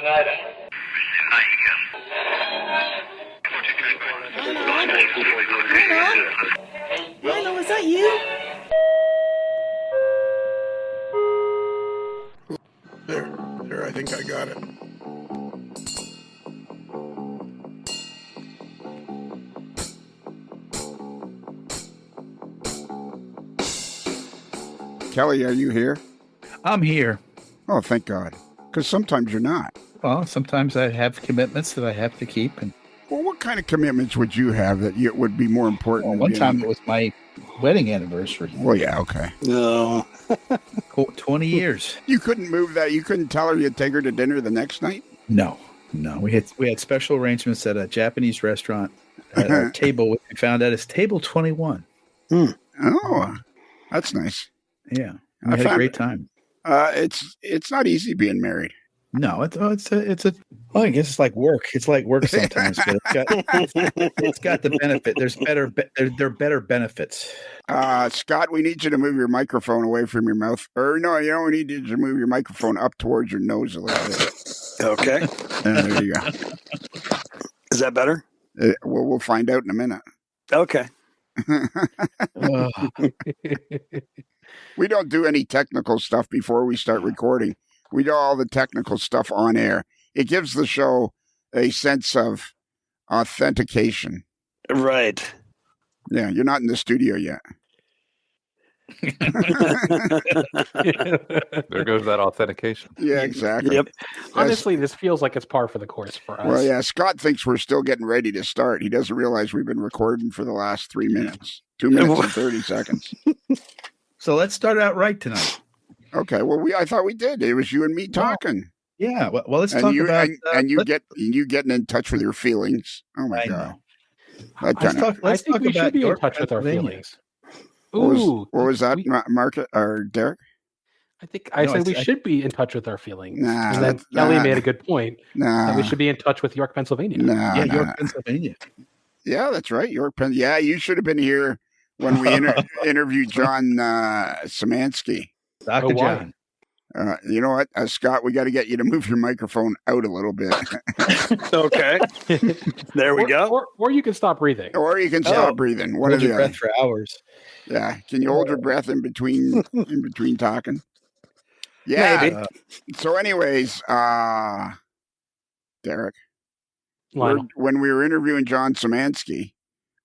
Lionel, is that you? There, I think I got it. Kelly, are you here? I'm here. Oh, thank God. Because sometimes you're not. Well, sometimes I have commitments that I have to keep. And Well, what kind of commitments would you have that would be more important? one time it was my wedding anniversary. Well, yeah, okay. No. 20 years. You couldn't move that? You couldn't tell her you'd take her to dinner the next night? No. We had special arrangements at a Japanese restaurant at a table. We found out it's table 21. Oh, that's nice. Yeah, we had a great time. It's not easy being married. No, I guess it's like work. It's like work sometimes, but it's got the benefit. There are better benefits. Scott, we need you to move your microphone away from your mouth. Or no, we need you to move your microphone up towards your nose a little bit. Okay. There you go. Is that better? We'll find out in a minute. Okay. We don't do any technical stuff before we start recording. We do all the technical stuff on air. It gives the show a sense of authentication. Right. Yeah, you're not in the studio yet. There goes that authentication. Yeah, exactly. Yep. Honestly, this feels like it's par for the course for us. Well, yeah, Scott thinks we're still getting ready to start. He doesn't realize we've been recording for the last 3 minutes. 2 minutes and 30 seconds. So let's start out right tonight. Okay, well, I thought we did. It was you and me talking. Yeah, well, let's talk about... you getting in touch with your feelings. Oh, my God. I think we should be in touch with our feelings. What was that, Mark or Derek? I think I said we should be in touch with our feelings. Nah, and then Kelly made a good point. That we should be in touch with York, Pennsylvania. York, Pennsylvania. Yeah, that's right. York, Pennsylvania. Yeah, you should have been here when we interviewed John Szymanski. Dr. John. You know what, Scott, we got to get you to move your microphone out a little bit. Okay. There we go. Or you can stop breathing. Or you can stop breathing. One Hold of your breath for hours. Yeah. Can you hold your breath in between talking? Yeah. Maybe. So anyways, Derek, Lionel. when we were interviewing John Szymanski,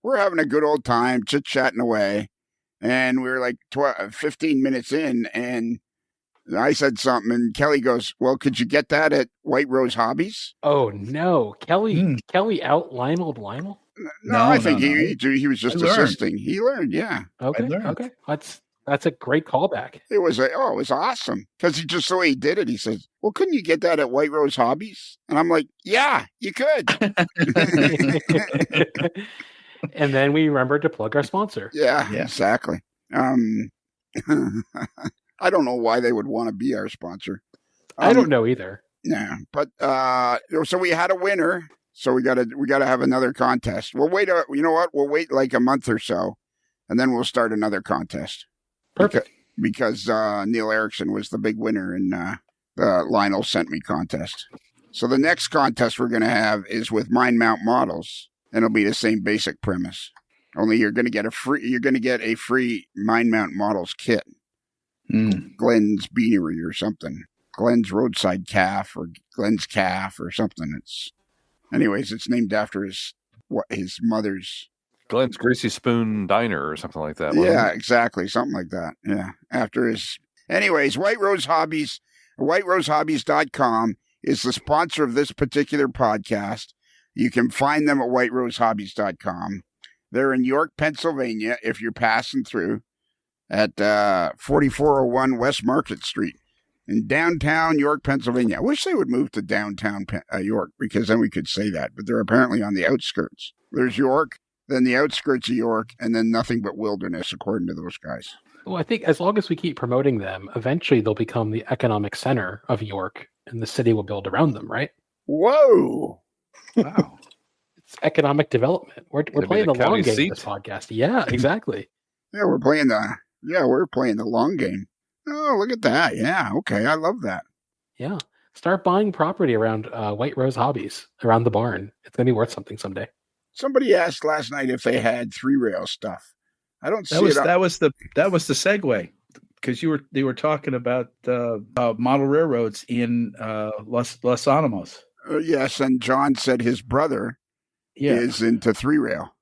we're having a good old time, chit-chatting away. And we were like 15 minutes in, and I said something, and Kelly goes, well, could you get that at White Rose Hobbies? Oh, no. Kelly out Lionel? No, I think he was just assisting. He learned, yeah. Okay. That's a great callback. It was awesome. Because just the way he did it, he says, well, couldn't you get that at White Rose Hobbies? And I'm like, yeah, you could. And then we remembered to plug our sponsor. Yeah. Exactly. I don't know why they would want to be our sponsor. I don't know either. Yeah, but so we had a winner. So we gotta have another contest. We'll wait. You know what? We'll wait like a month or so, and then we'll start another contest. Perfect. Because Neil Erickson was the big winner in the Lionel Sent Me contest. So the next contest we're going to have is with Mind Mount Models. And it'll be the same basic premise. Only you're going to get a free Mind Mount Models kit. Glenn's Beanery or something. Glenn's Roadside Calf or Glenn's Calf or something. It's named after his mother's. Glenn's Greasy Spoon Diner or something like that. Yeah, exactly. Something like that. Yeah. After his. Anyways, White Rose Hobbies, whiterosehobbies.com is the sponsor of this particular podcast. You can find them at whiterosehobbies.com. They're in York, Pennsylvania, if you're passing through at 4401 West Market Street in downtown York, Pennsylvania. I wish they would move to downtown York, because then we could say that. But they're apparently on the outskirts. There's York, then the outskirts of York, and then nothing but wilderness, according to those guys. Well, I think as long as we keep promoting them, eventually they'll become the economic center of York, and the city will build around them, right? Whoa. Wow. It's economic development. We're playing the long game in this podcast. Yeah, exactly. Yeah, we're playing the long game. Oh, look at that. Yeah, okay. I love that. Yeah. Start buying property around White Rose Hobbies, around the barn. It's going to be worth something someday. Somebody asked last night if they had 3-rail stuff. I don't see That was it. that was the segue, because you were talking about model railroads in Los Alamos. Yes, and John said his brother is into 3-rail.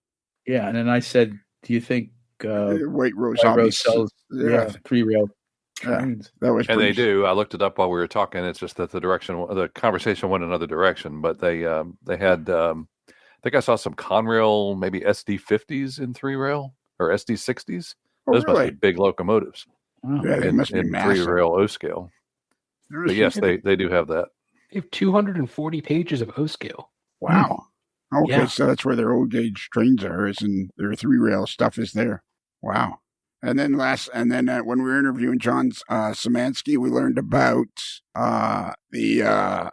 Yeah, and then I said, "Do you think White Rose White Hobbies Rose sells 3-rail trains?" That was And they pretty- do. I looked it up while we were talking. It's just that the conversation went another direction. But they had, I think I saw some Conrail, maybe SD50s in 3-rail or SD60s. Oh, Those really? must be big locomotives Oh. Yeah, they must be in massive. 3-rail O scale. But yes, they do have that. They have 240 pages of O scale. Wow. Okay, Yeah. so that's where their old gauge trains are, and their 3-rail stuff is there. Wow. And then when we were interviewing John Szymanski, we learned about the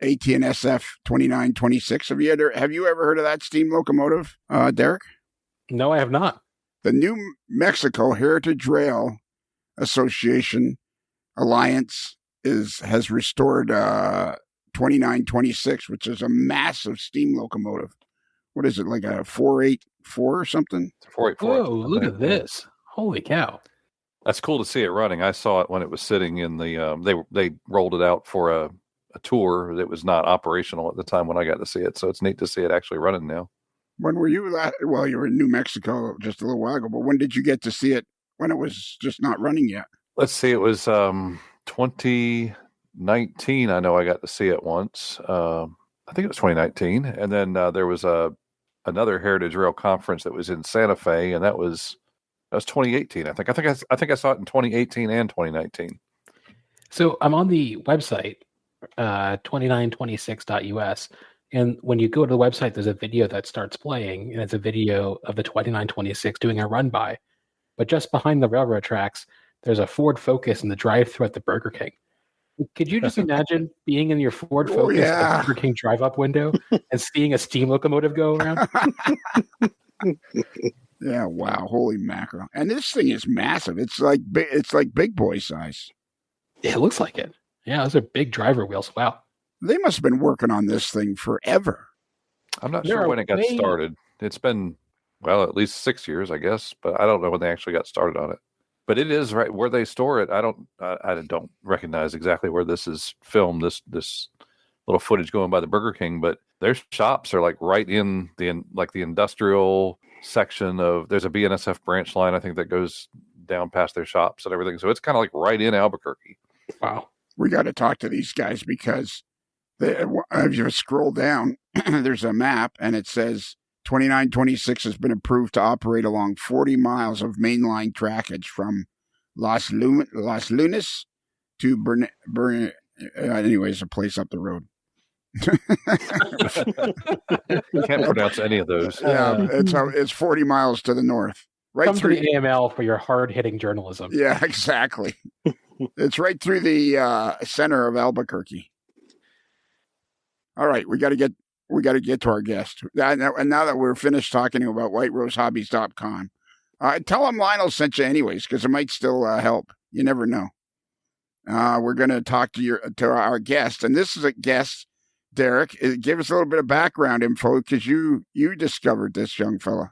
AT&SF 2926. Have you ever heard of that steam locomotive, Derek? No, I have not. The New Mexico Heritage Rail Association Alliance has restored 2926, which is a massive steam locomotive. What is it, like a 484 or something? 484. Whoa, look at this. Holy cow. That's cool to see it running. I saw it when it was sitting in the. They rolled it out for a tour. It was not operational at the time when I got to see it, so it's neat to see it actually running now. When were you well, you were in New Mexico just a little while ago, but when did you get to see it when it was just not running yet? Let's see. It was 2019. I know I got to see it once. I think it was 2019, and then there was another Heritage Rail conference that was in Santa Fe, and that was 2018. I think I saw it in 2018 and 2019. So I'm on the website, 2926.us. And when you go to the website, there's a video that starts playing, and it's a video of the 2926 doing a run by. But just behind the railroad tracks, there's a Ford Focus in the drive-thru at the Burger King. Could you just imagine being in your Ford Focus at the Burger King drive-up window and seeing a steam locomotive go around? Yeah, wow, holy mackerel! And this thing is massive. It's like big boy size. It looks like it. Yeah, those are big driver wheels. Wow. They must have been working on this thing forever. I'm not There sure are when it got way- started. It's been, well, at least 6 years, I guess, but I don't know when they actually got started on it. But it is right where they store it. I don't recognize exactly where this is filmed. This little footage going by the Burger King, but their shops are like right in the industrial section of. There's a BNSF branch line, I think, that goes down past their shops and everything. So it's kind of like right in Albuquerque. Wow. We got to talk to these guys because if you scroll down, there's a map and it says 2926 has been approved to operate along 40 miles of mainline trackage from Las Lunas to anyways, a place up the road. You can't pronounce any of those. Yeah, it's 40 miles to the north. Right Come through to the AML for your hard-hitting journalism. Yeah, exactly. It's right through the center of Albuquerque. All right, we got to get to our guest. And now that we're finished talking about whiterosehobbies.com, tell them Lionel sent you anyways, because it might still help. You never know. We're going to talk to our guest, and this is a guest, Derek. Give us a little bit of background info, because you discovered this young fella.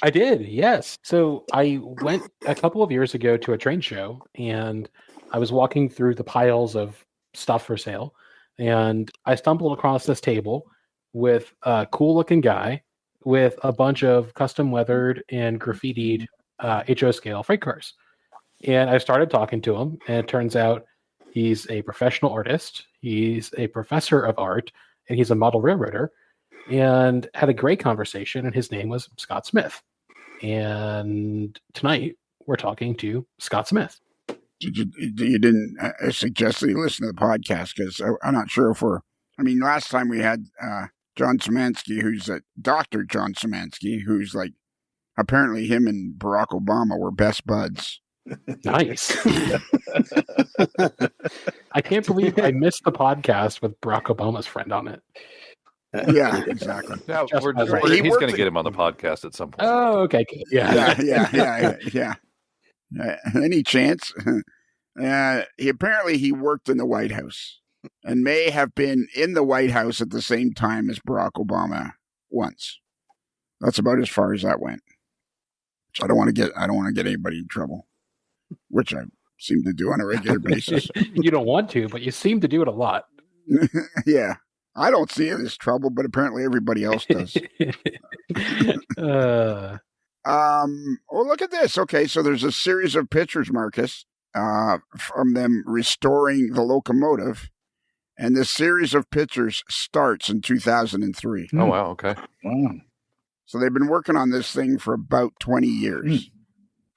I did, yes. So I went a couple of years ago to a train show, and I was walking through the piles of stuff for sale, and I stumbled across this table with a cool-looking guy with a bunch of custom weathered and graffitied HO scale freight cars. And I started talking to him, and it turns out he's a professional artist, he's a professor of art, and he's a model railroader, and had a great conversation, and his name was Scott Smith. And tonight we're talking to Scott Smith. You didn't suggest that you listen to the podcast, because I'm not sure if last time we had John Szymanski, who's Dr. John Szymanski, who's like, apparently him and Barack Obama were best buds. Nice. I can't believe I missed the podcast with Barack Obama's friend on it. Yeah, exactly. Yeah, Just he's as right. going to get him on the podcast at some point. Oh, okay. Good. Yeah. Yeah. Any chance? He worked in the White House and may have been in the White House at the same time as Barack Obama once. That's about as far as that went. So I don't want to get anybody in trouble, which I seem to do on a regular basis. You don't want to, but you seem to do it a lot. Yeah. I don't see it as trouble, but apparently everybody else does. Look at this. Okay, so there's a series of pictures, Marcus, from them restoring the locomotive, and this series of pictures starts in 2003. Oh, wow, okay. Wow. So they've been working on this thing for about 20 years.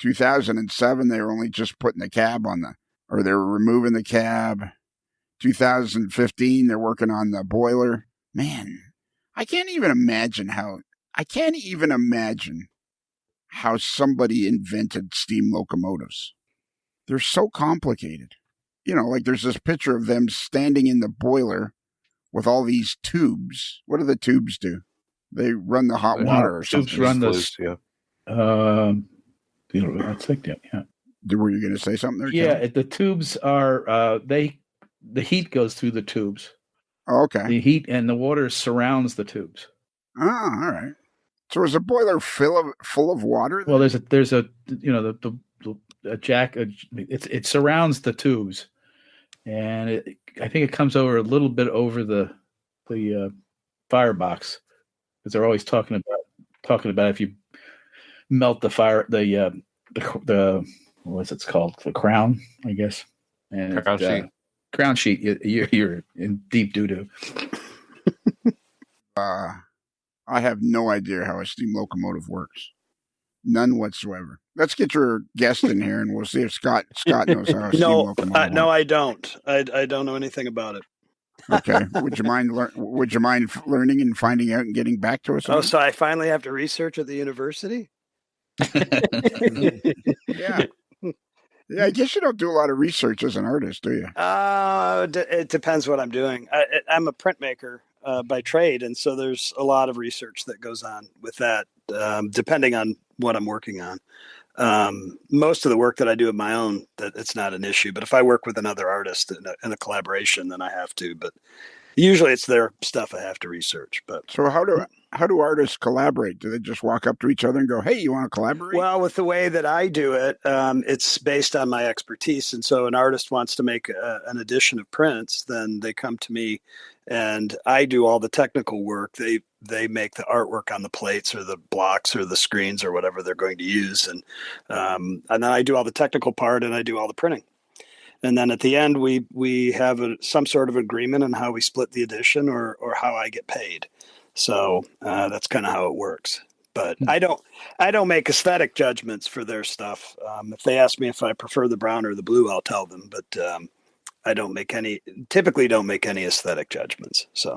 2007, they were only just putting the cab they were removing the cab. 2015, they're working on the boiler. Man, I can't even imagine how somebody invented steam locomotives. They're so complicated. Like there's this picture of them standing in the boiler with all these tubes. What do the tubes do? They run the hot water or something. Tubes run Flues, yeah. That's like that, yeah. Were you going to say something there? Yeah, Kelly? the tubes are the heat goes through the tubes. Oh, okay. The heat and the water surrounds the tubes. Oh, all right. So is a boiler full of water? Well, there's a a jack. It surrounds the tubes, and I think it comes over a little bit over the firebox, because they're always talking about if you melt the what's it called, the crown, I guess, and crown sheet. You're in deep doo-doo. I have no idea how a steam locomotive works. None whatsoever. Let's get your guest in here, and we'll see if Scott knows how a steam locomotive works. No, I don't. I don't know anything about it. Okay. Would you mind learning and finding out and getting back to us? Oh, so I finally have to research at the university? Yeah. Yeah, I guess you don't do a lot of research as an artist, do you? It depends what I'm doing. I'm a printmaker by trade, and so there's a lot of research that goes on with that, depending on what I'm working on. Most of the work that I do of my own, that it's not an issue. But if I work with another artist in a collaboration, then I have to. But usually it's their stuff I have to research. But so how do artists collaborate? Do they just walk up to each other and go, "Hey, you want to collaborate?" Well, with the way that I do it, it's based on my expertise. And so an artist wants to make an edition of prints, then they come to me and I do all the technical work. They make the artwork on the plates or the blocks or the screens or whatever they're going to use. And then I do all the technical part and I do all the printing. And then at the end, we have some sort of agreement on how we split the edition or how I get paid. So that's kind of how it works. But I don't make aesthetic judgments for their stuff. If they ask me if I prefer the brown or the blue, I'll tell them. But I typically don't make any aesthetic judgments. So,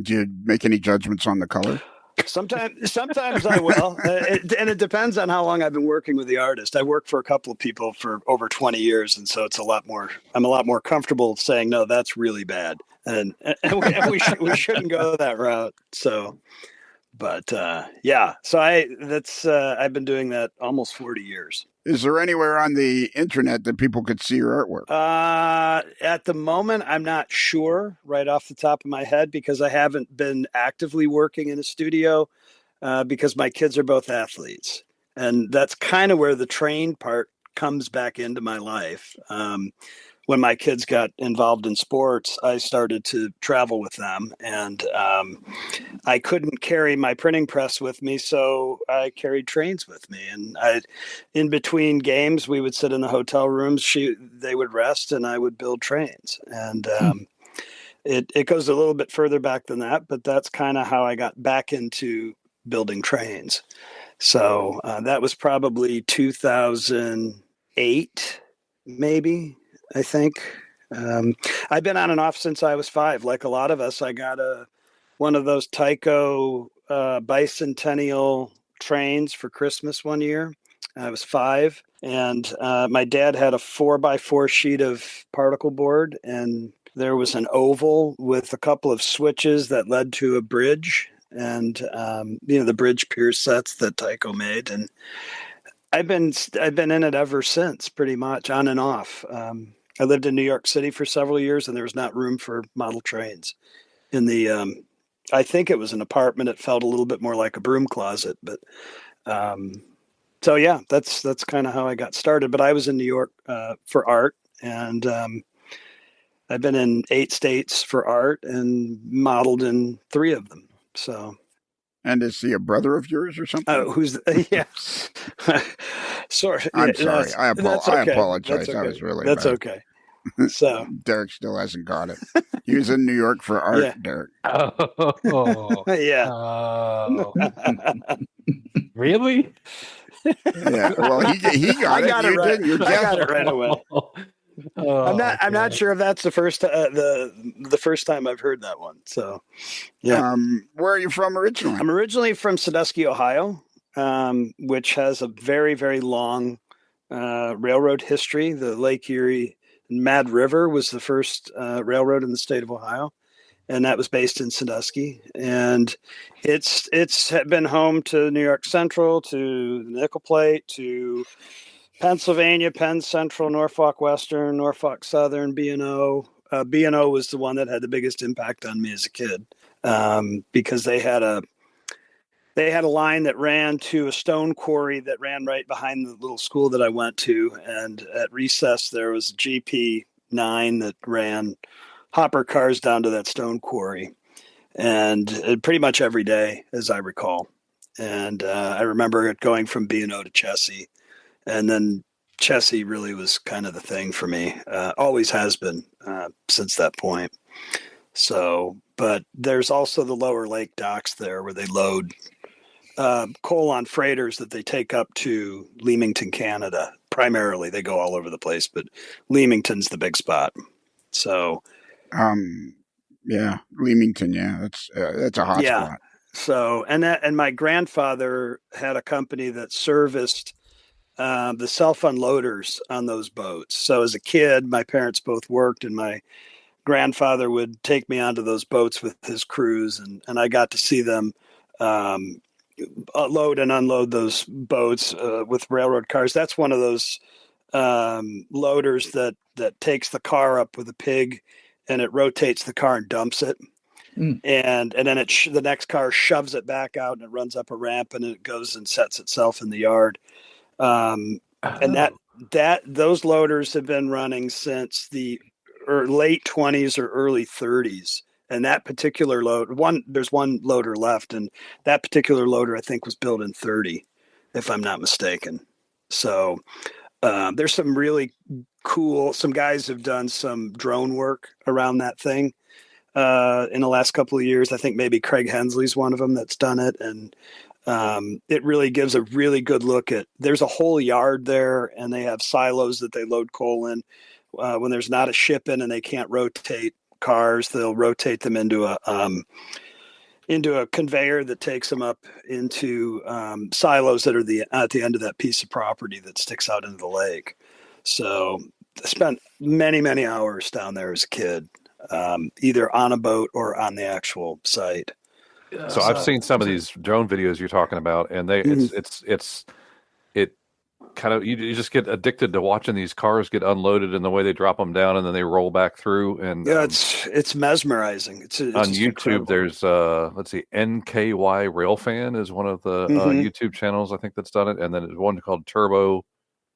do you make any judgments on the color? Sometimes I will, and it depends on how long I've been working with the artist. I worked for a couple of people for over 20 years, and so I'm a lot more comfortable saying no, that's really bad, and we shouldn't go that route. So, but yeah, so I've been doing that almost 40 years. Is there anywhere on the internet that people could see your artwork? At the moment, I'm not sure right off the top of my head because I haven't been actively working in a studio because my kids are both athletes. And that's kind of where the train part comes back into my life. When my kids got involved in sports, I started to travel with them, and I couldn't carry my printing press with me, so I carried trains with me. And in between games, we would sit in the hotel rooms. They would rest, and I would build trains. And it goes a little bit further back than that, but that's kind of how I got back into building trains. So that was probably 2008, maybe. I think I've been on and off since I was 5. Like a lot of us, I got one of those Tyco bicentennial trains for Christmas one year. I was 5, and my dad had a 4x4 sheet of particle board, and there was an oval with a couple of switches that led to a bridge, and the bridge pier sets that Tyco made, and I've been in it ever since, pretty much on and off. I lived in New York City for several years, and there was not room for model trains in the. I think it was an apartment. It felt a little bit more like a broom closet, but so yeah, that's kind of how I got started. But I was in New York for art, and I've been in 8 states for art and modeled in 3 of them. So. And is he a brother of yours or something? Yeah. Sorry. I'm sorry. I okay. apologize. That's okay. That was really That's bad. Okay. So Derek still hasn't got it. He was in New York for art, yeah. Derek. Oh, yeah. Oh. Really? Yeah. Well, he got I got it right. You're I got it right away. I'm not sure if that's the first the first time I've heard that one. So, yeah. Where are you from originally? I'm originally from Sandusky, Ohio, which has a very, very long railroad history. The Lake Erie Mad River was the first railroad in the state of Ohio, and that was based in Sandusky. And it's been home to New York Central, to the Nickel Plate, to Pennsylvania, Penn Central, Norfolk Western, Norfolk Southern, B&O. B&O was the one that had the biggest impact on me as a kid because they had a line that ran to a stone quarry that ran right behind the little school that I went to. And at recess, there was a GP9 that ran hopper cars down to that stone quarry. And pretty much every day, as I recall. And I remember it going from B&O to Chessie. And then Chessie really was kind of the thing for me. Always has been since that point. So, but there's also the lower lake docks there where they load coal on freighters that they take up to Leamington, Canada. Primarily, they go all over the place, but Leamington's the big spot. So, yeah, Leamington, yeah, that's a hot spot. So, and my grandfather had a company that serviced the self-unloaders on those boats. So as a kid, my parents both worked, and my grandfather would take me onto those boats with his crews, and I got to see them load and unload those boats with railroad cars. That's one of those loaders that takes the car up with a pig, and it rotates the car and dumps it. And then the next car shoves it back out, and it runs up a ramp, and it goes and sets itself in the yard. And those loaders have been running since the late 20s or early 30s. And that particular there's one loader left, and that particular loader I think was built in 30, if I'm not mistaken. So there's some really cool. Some guys have done some drone work around that thing in the last couple of years. I think maybe Craig Hensley's one of them that's done it, and it really gives a really good look at. There's a whole yard there, and they have silos that they load coal in. When there's not a ship in and they can't rotate cars, they'll rotate them into a conveyor that takes them up into silos that are at the end of that piece of property that sticks out into the lake. So I spent many, many hours down there as a kid, either on a boat or on the actual site. So I've seen some of these drone videos you're talking about, and it kind of you just get addicted to watching these cars get unloaded and the way they drop them down and then they roll back through. And yeah, it's mesmerizing. It's on YouTube. Incredible. There's let's see, NKY Railfan is one of the YouTube channels I think that's done it, and then there's one called Turbo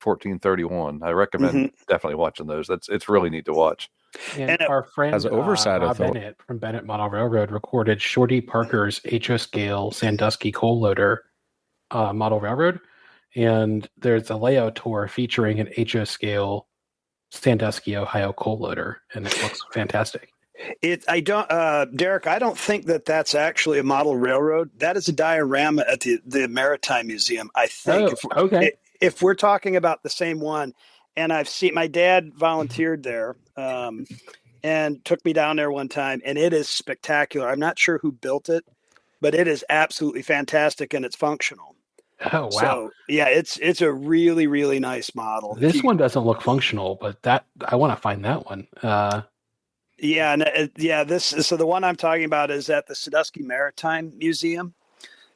1431. I recommend definitely watching those. It's really neat to watch. And our friend has oversight Bob Bennett from Bennett Model Railroad recorded Shorty Parker's HO scale Sandusky coal loader model railroad, and there's a layout tour featuring an HO scale Sandusky, Ohio coal loader, and it looks fantastic. Derek, I don't think that's actually a model railroad. That is a diorama at the Maritime Museum, I think. Okay. If we're talking about the same one. And I've seen, my dad volunteered there and took me down there one time, and it is spectacular. I'm not sure who built it, but it is absolutely fantastic, and it's functional. Oh, wow. So, yeah, it's a really, really nice model. This one doesn't look functional, but I want to find that one. So the one I'm talking about is at the Sandusky Maritime Museum.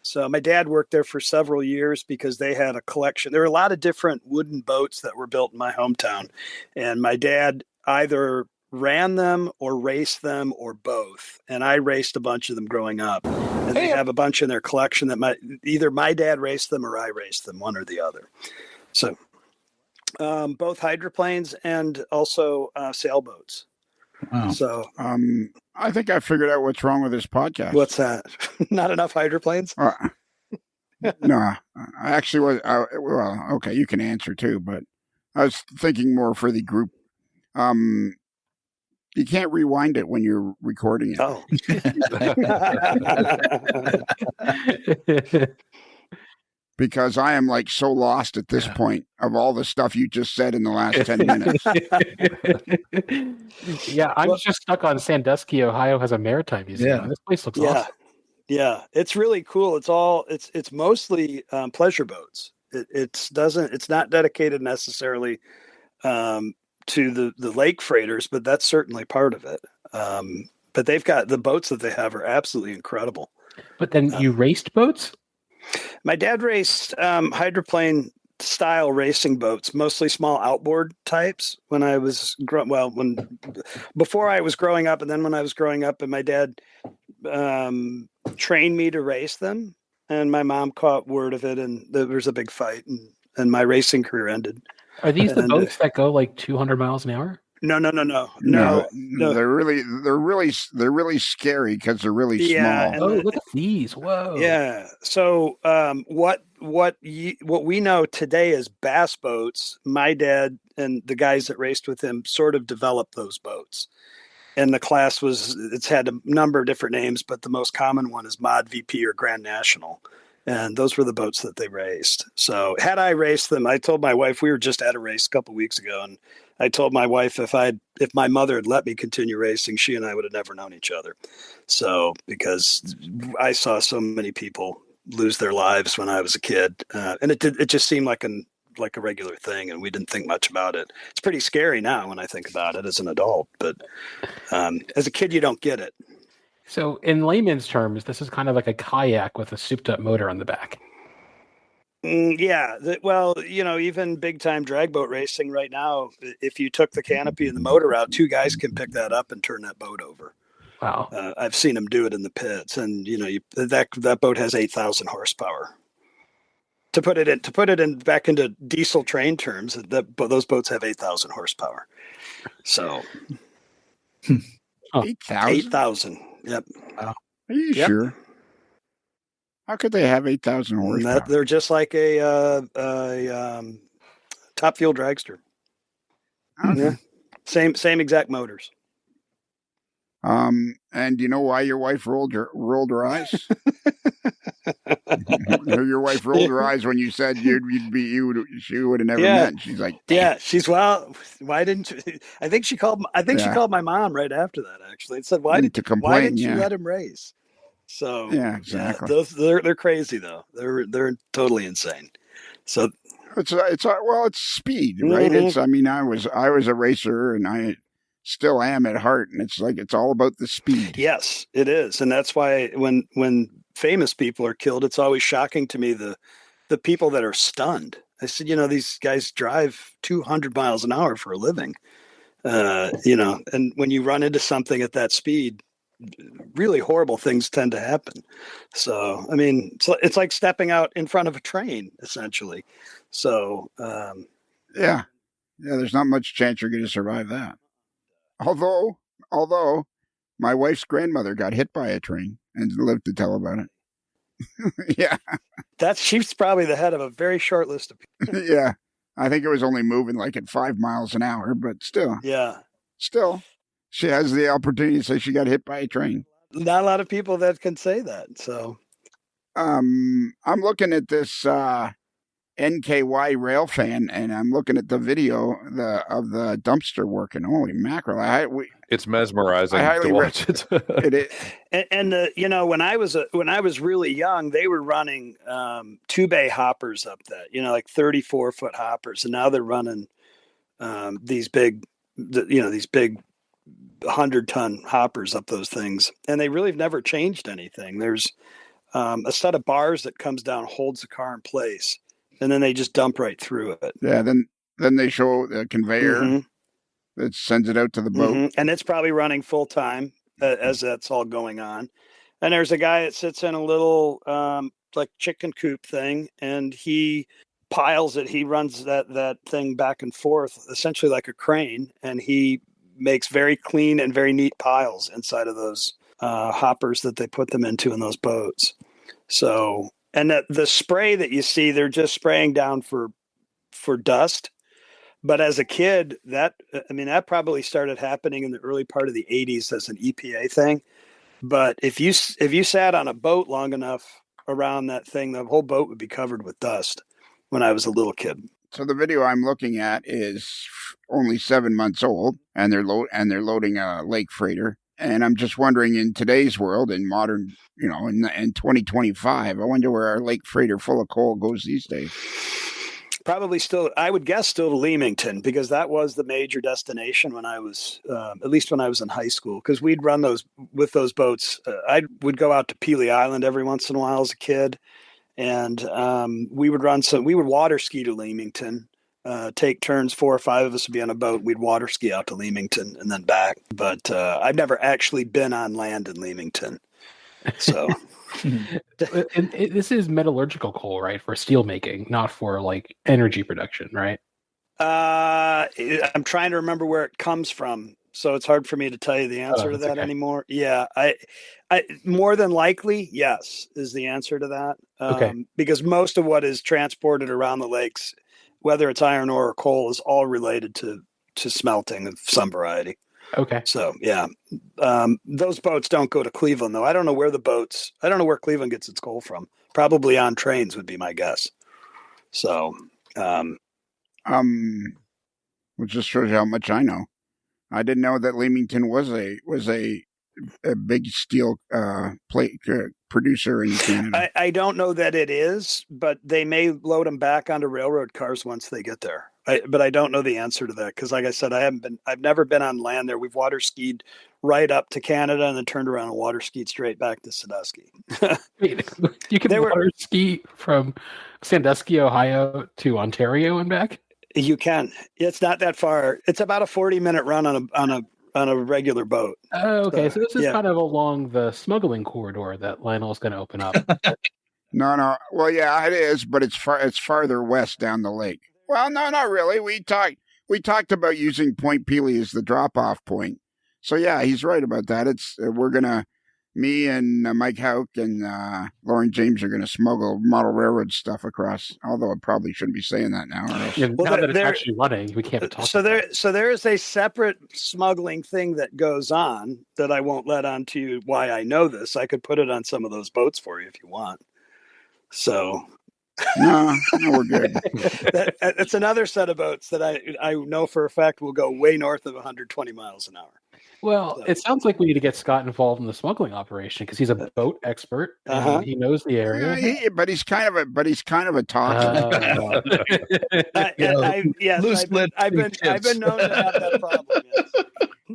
So my dad worked there for several years because they had a collection. There were a lot of different wooden boats that were built in my hometown. And my dad either ran them or raced them or both. And I raced a bunch of them growing up. And they have a bunch in their collection that either my dad raced them or I raced them, one or the other. So both hydroplanes and also sailboats. Wow. So I think I figured out what's wrong with this podcast. what's that? Not enough hydroplanes? No, I actually was. Well, okay, you can answer too, but I was thinking more for the group. You can't rewind it when you're recording it. Oh. Because I am like so lost at this point of all the stuff you just said in the last 10 minutes. Yeah, I'm just stuck on Sandusky, Ohio has a maritime museum. Yeah. This place looks awesome. Yeah, it's really cool. It's mostly pleasure boats. It's not dedicated necessarily to the lake freighters, but that's certainly part of it. But they've got the boats that they have are absolutely incredible. But then you raced boats? My dad raced hydroplane style racing boats, mostly small outboard types when I was before I was growing up, and then when I was growing up, and my dad trained me to race them, and my mom caught word of it, and there was a big fight, and my racing career ended. Are these the boats that go like 200 miles an hour? No. They're really scary because they're really small. Oh, look at these! Whoa. Yeah. So what we know today as bass boats, my dad and the guys that raced with him sort of developed those boats. And the class it's had a number of different names, but the most common one is Mod VP or Grand National. And those were the boats that they raced. So had I raced them, I told my wife, we were just at a race a couple of weeks ago, and I told my wife if my mother had let me continue racing, she and I would have never known each other. So because I saw so many people lose their lives when I was a kid, and it just seemed like a regular thing, and we didn't think much about it. It's pretty scary now when I think about it as an adult, but as a kid, you don't get it. So in layman's terms, this is kind of like a kayak with a souped-up motor on the back. Yeah. Well, even big-time drag boat racing right now, if you took the canopy and the motor out, two guys can pick that up and turn that boat over. Wow. I've seen them do it in the pits, and that boat has 8,000 horsepower. To put it in back into diesel train terms, those boats have 8,000 horsepower. So 8,000? 8,000. Yep. Wow. Are you sure? How could they have 8,000 horsepower? They're just like a top fuel dragster. Okay. Yeah. Same exact motors. And you know why your wife rolled her eyes? Your wife rolled her eyes when you said she would have never met. And she's like, damn. Why didn't you? I think she called my mom right after that, actually, and said, why didn't you let him race? So yeah, exactly. They're crazy though. They're totally insane. So it's speed, right? Mm-hmm. I was a racer, and I still am at heart, and it's all about the speed. Yes, it is, and that's why when famous people are killed, it's always shocking to me the people that are stunned. I said, these guys drive 200 miles an hour for a living, and when you run into something at that speed, really horrible things tend to happen. So, it's like stepping out in front of a train, essentially. So, yeah, there's not much chance you're going to survive that. Although my wife's grandmother got hit by a train and lived to tell about it. Yeah. She's probably the head of a very short list of people. Yeah. I think it was only moving like at 5 miles an hour, but still. Yeah. Still, she has the opportunity to say she got hit by a train. Not a lot of people that can say that. So, I'm looking at this NKY rail fan, and I'm looking at the video of the dumpster working. Holy mackerel! It's mesmerizing to watch it. And when I was really young, they were running 2-bay hoppers up that, like 34-foot hoppers, and now they're running these big 100-ton hoppers up those things, and they really have never changed anything. There's a set of bars that comes down, holds the car in place, and then they just dump right through it. Yeah. Then they show the conveyor that sends it out to the boat, and it's probably running full time as that's all going on. And there's a guy that sits in a little like chicken coop thing, and he piles it. He runs that thing back and forth, essentially like a crane, and he makes very clean and very neat piles inside of those hoppers that they put them into in those boats. So, and the spray that you see, they're just spraying down for dust. But as a kid, that probably started happening in the early part of the 80s as an EPA thing. But if you sat on a boat long enough around that thing, the whole boat would be covered with dust when I was a little kid. So the video I'm looking at is only 7 months old, and they're loading a lake freighter. And I'm just wondering, in today's world, in modern, in 2025, I wonder where our lake freighter full of coal goes these days. Probably still, I would guess still to Leamington, because that was the major destination when I was, at least when I was in high school, because we'd run those with those boats. I would go out to Pelee Island every once in a while as a kid, and we would water ski to Leamington, take turns, 4 or 5 of us would be on a boat. We'd water ski out to Leamington and then back. But I've never actually been on land in Leamington. So and this is metallurgical coal, right? For steel making, not for like energy production, right? I'm trying to remember where it comes from, so it's hard for me to tell you the answer to that anymore. Yeah, I more than likely, yes, is the answer to that. Because most of what is transported around the lakes, whether it's iron ore or coal, is all related to smelting of some variety. Okay. So yeah, those boats don't go to Cleveland though. I don't know where Cleveland gets its coal from. Probably on trains would be my guess. So, which just shows you how much I know. I didn't know that Leamington was a big steel plate producer in Canada. I don't know that it is, but they may load them back onto railroad cars once they get there. But I don't know the answer to that because, like I said, I've never been on land there. We've water skied right up to Canada and then turned around and water skied straight back to Sandusky. You can water ski from Sandusky, Ohio to Ontario and back? You can. It's not that far. It's about a 40-minute run on a regular boat. Oh, okay. So this is kind of along the smuggling corridor that Lionel's going to open up. No. Well, yeah, it is, but it's farther west down the lake. Well, no, not really. We talked about using Point Pelee as the drop-off point. So yeah, he's right about that. Me and Mike Hauk and Lauren James are gonna smuggle model railroad stuff across. Although I probably shouldn't be saying that now. Now that it's actually running, we can't talk. So there is a separate smuggling thing that goes on that I won't let on to you. Why I know this? I could put it on some of those boats for you if you want. So. No, we're good. It's another set of boats that I know for a fact will go way north of 120 miles an hour. Well, it sounds like we need to get Scott involved in the smuggling operation because he's a boat expert. And he knows the area. But he's kind of a talker. I've been known to have that problem. Yes.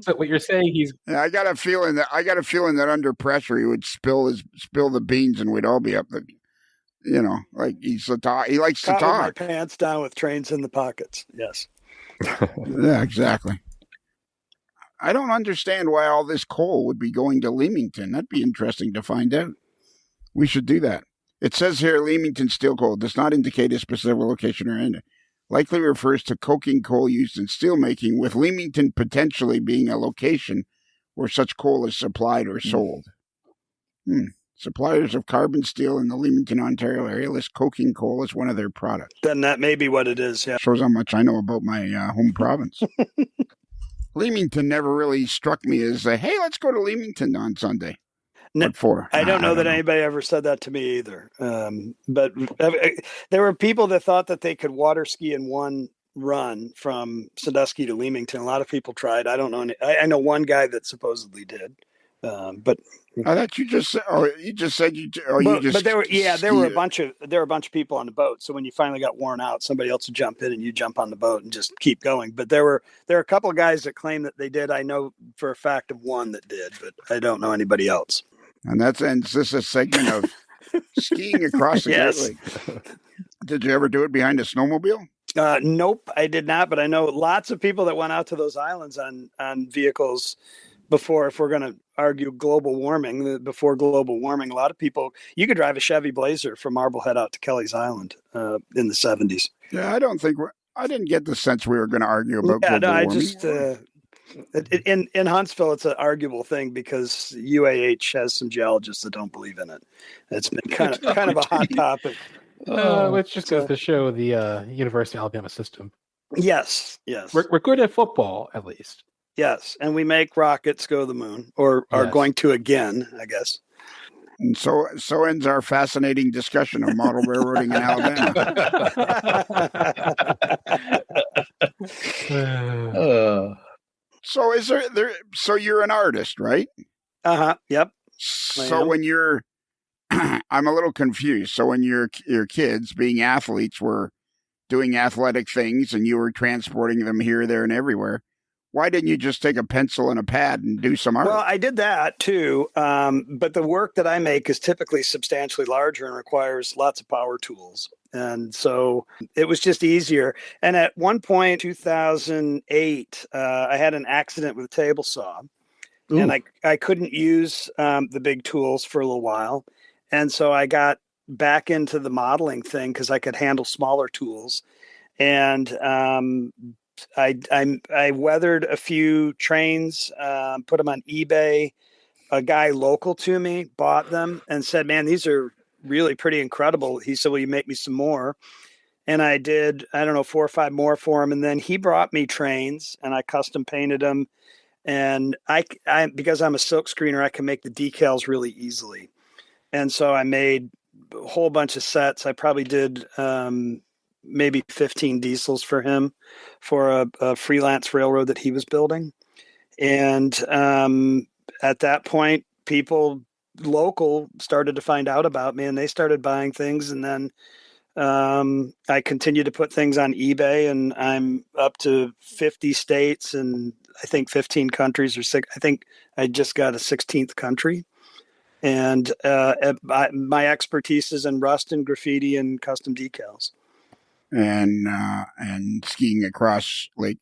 So what you're saying, I got a feeling that under pressure he would spill the beans and we'd all be up the. Like he likes to talk. My pants down with trains in the pockets. Yes. Yeah, exactly. I don't understand why all this coal would be going to Leamington. That'd be interesting to find out. We should do that. It says here Leamington steel coal does not indicate a specific location or end. Likely refers to coking coal used in steelmaking, with Leamington potentially being a location where such coal is supplied or sold. Suppliers of carbon steel in the Leamington, Ontario area list coking coal as one of their products. Then that may be what it is, yeah. Shows how much I know about my home province. Leamington never really struck me as, hey, let's go to Leamington on Sunday. What for? I don't know that anybody ever said that to me either. But there were people that thought that they could water ski in one run from Sandusky to Leamington. A lot of people tried. I don't know. I know one guy that supposedly did. But I thought you just said. But there were a bunch of people on the boat. So when you finally got worn out, somebody else would jump in and you jump on the boat and just keep going. But there were a couple of guys that claim that they did. I know for a fact of one that did, but I don't know anybody else. And is this a segment of Skiing across the Yes. Great Lakes. Did you ever do it behind a snowmobile? Nope, I did not. But I know lots of people that went out to those islands on vehicles before. If we're going to argue global warming, before global warming, a lot of people, you could drive a Chevy Blazer from Marblehead out to Kelly's Island in the 70s. Yeah, I didn't get the sense we were going to argue about global warming. I just in Huntsville, it's an arguable thing because UAH has some geologists that don't believe in it. It's been kind of a hot topic. Which just goes to show the University of Alabama system. Yes. We're good at football, at least. Yes, and we make rockets go to the moon, or are going to again, I guess. And so ends our fascinating discussion of model railroading in Alabama. So is there? So you're an artist, right? Yep. So when you're, I'm a little confused. So when your kids, being athletes, were doing athletic things, and you were transporting them here, there, and everywhere, why didn't you just take a pencil and a pad and do some art? Well, I did that too, but the work that I make is typically substantially larger and requires lots of power tools. And so it was just easier. And at one point, 2008, I had an accident with a table saw. Ooh. And I couldn't use the big tools for a little while. And so I got back into the modeling thing because I could handle smaller tools. And I weathered a few trains, put them on eBay. A guy local to me bought them and said, "Man, these are really pretty incredible." He said, "Will you make me some more?" And I did, 4 or 5 more for him. And then he brought me trains and I custom painted them. And I because I'm a silk screener, I can make the decals really easily. And so I made a whole bunch of sets. I probably did maybe 15 diesels for him for a freelance railroad that he was building. And at that point, people local started to find out about me and they started buying things. And then I continued to put things on eBay, and I'm up to 50 states and I think 15 countries or 6. I think I just got a 16th country. And my expertise is in rust and graffiti and custom decals. And skiing across Lake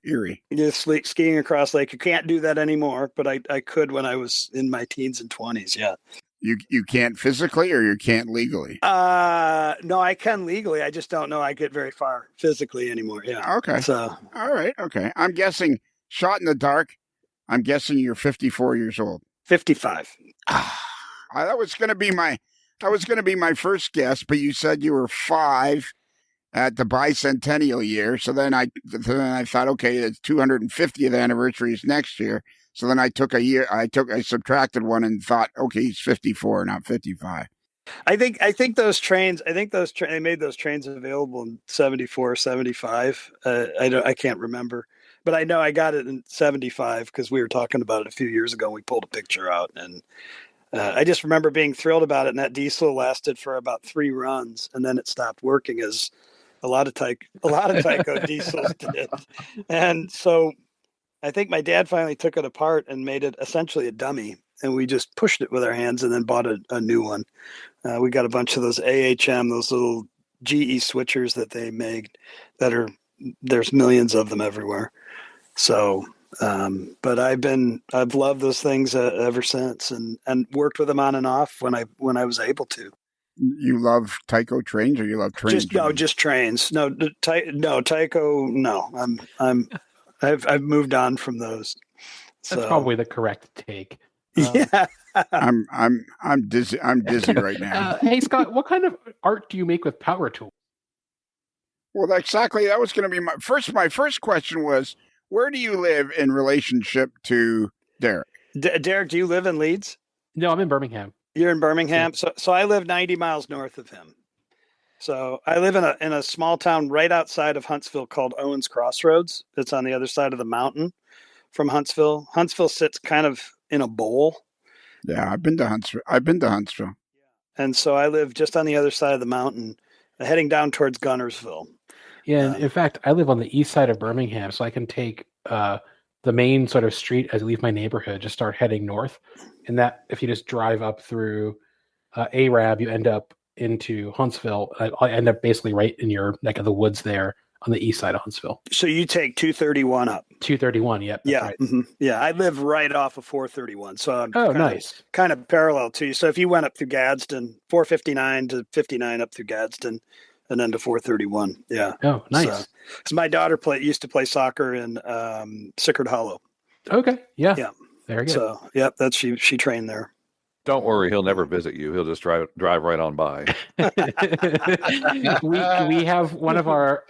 Erie. Just skiing across lake. You can't do that anymore, but I could when I was in my teens and 20s. Yeah. You can't physically, or you can't legally? No, I can legally. I just don't know I get very far physically anymore. Yeah. Okay. So. All right. Okay. I'm guessing, shot in the dark, I'm guessing you're 54 years old. 55. That was going to be my first guess, but you said you were 5 at the bicentennial year. So then I thought, okay, the 250th anniversary is next year. So then I took a year. I subtracted one and thought, okay, he's 54, not 55. I think those trains. They made those trains available in 74, 75. I can't remember, but I know I got it in 75 because we were talking about it a few years ago. We pulled a picture out, and I just remember being thrilled about it. And that diesel lasted for about 3 runs, and then it stopped working, as a lot of Tyco diesels did. And so I think my dad finally took it apart and made it essentially a dummy, and we just pushed it with our hands and then bought a new one. We got a bunch of those AHM, those little GE switchers that they made there's millions of them everywhere. So, but I've loved those things ever since, and worked with them on and off when I was able to. You love Tyco trains, or you love trains? Just trains. No, Tyco. No, I've moved on from those. That's probably the correct take. Yeah. I'm dizzy. I'm dizzy right now. Hey Scott, what kind of art do you make with power tools? Well, exactly. That was going to be my first question was, where do you live in relationship to Derek? Derek, do you live in Leeds? No, I'm in Birmingham. You're in Birmingham. Yeah. So I live 90 miles north of him. So I live in a small town right outside of Huntsville called Owens Crossroads. It's on the other side of the mountain from Huntsville. Huntsville sits kind of in a bowl. Yeah, I've been to Huntsville. And so I live just on the other side of the mountain, heading down towards Gunnersville. Yeah, and in fact, I live on the east side of Birmingham, so I can take the main sort of street as I leave my neighborhood, just start heading north. And that, if you just drive up through Arab, you end up into Huntsville. I end up basically right in your neck of the woods there on the east side of Huntsville. So you take 231 up. 231, yep. Yeah. Right. Mm-hmm. Yeah. I live right off of 431. So I'm nice. Kind of parallel to you. So if you went up through Gadsden, 459 to 59 up through Gadsden, and then to 431. Yeah. Oh, nice. So my daughter used to play soccer in Sickard Hollow. Okay. Yeah. Yeah. Very good. So, yep, she trained there. Don't worry, he'll never visit you. He'll just drive right on by. we have one of our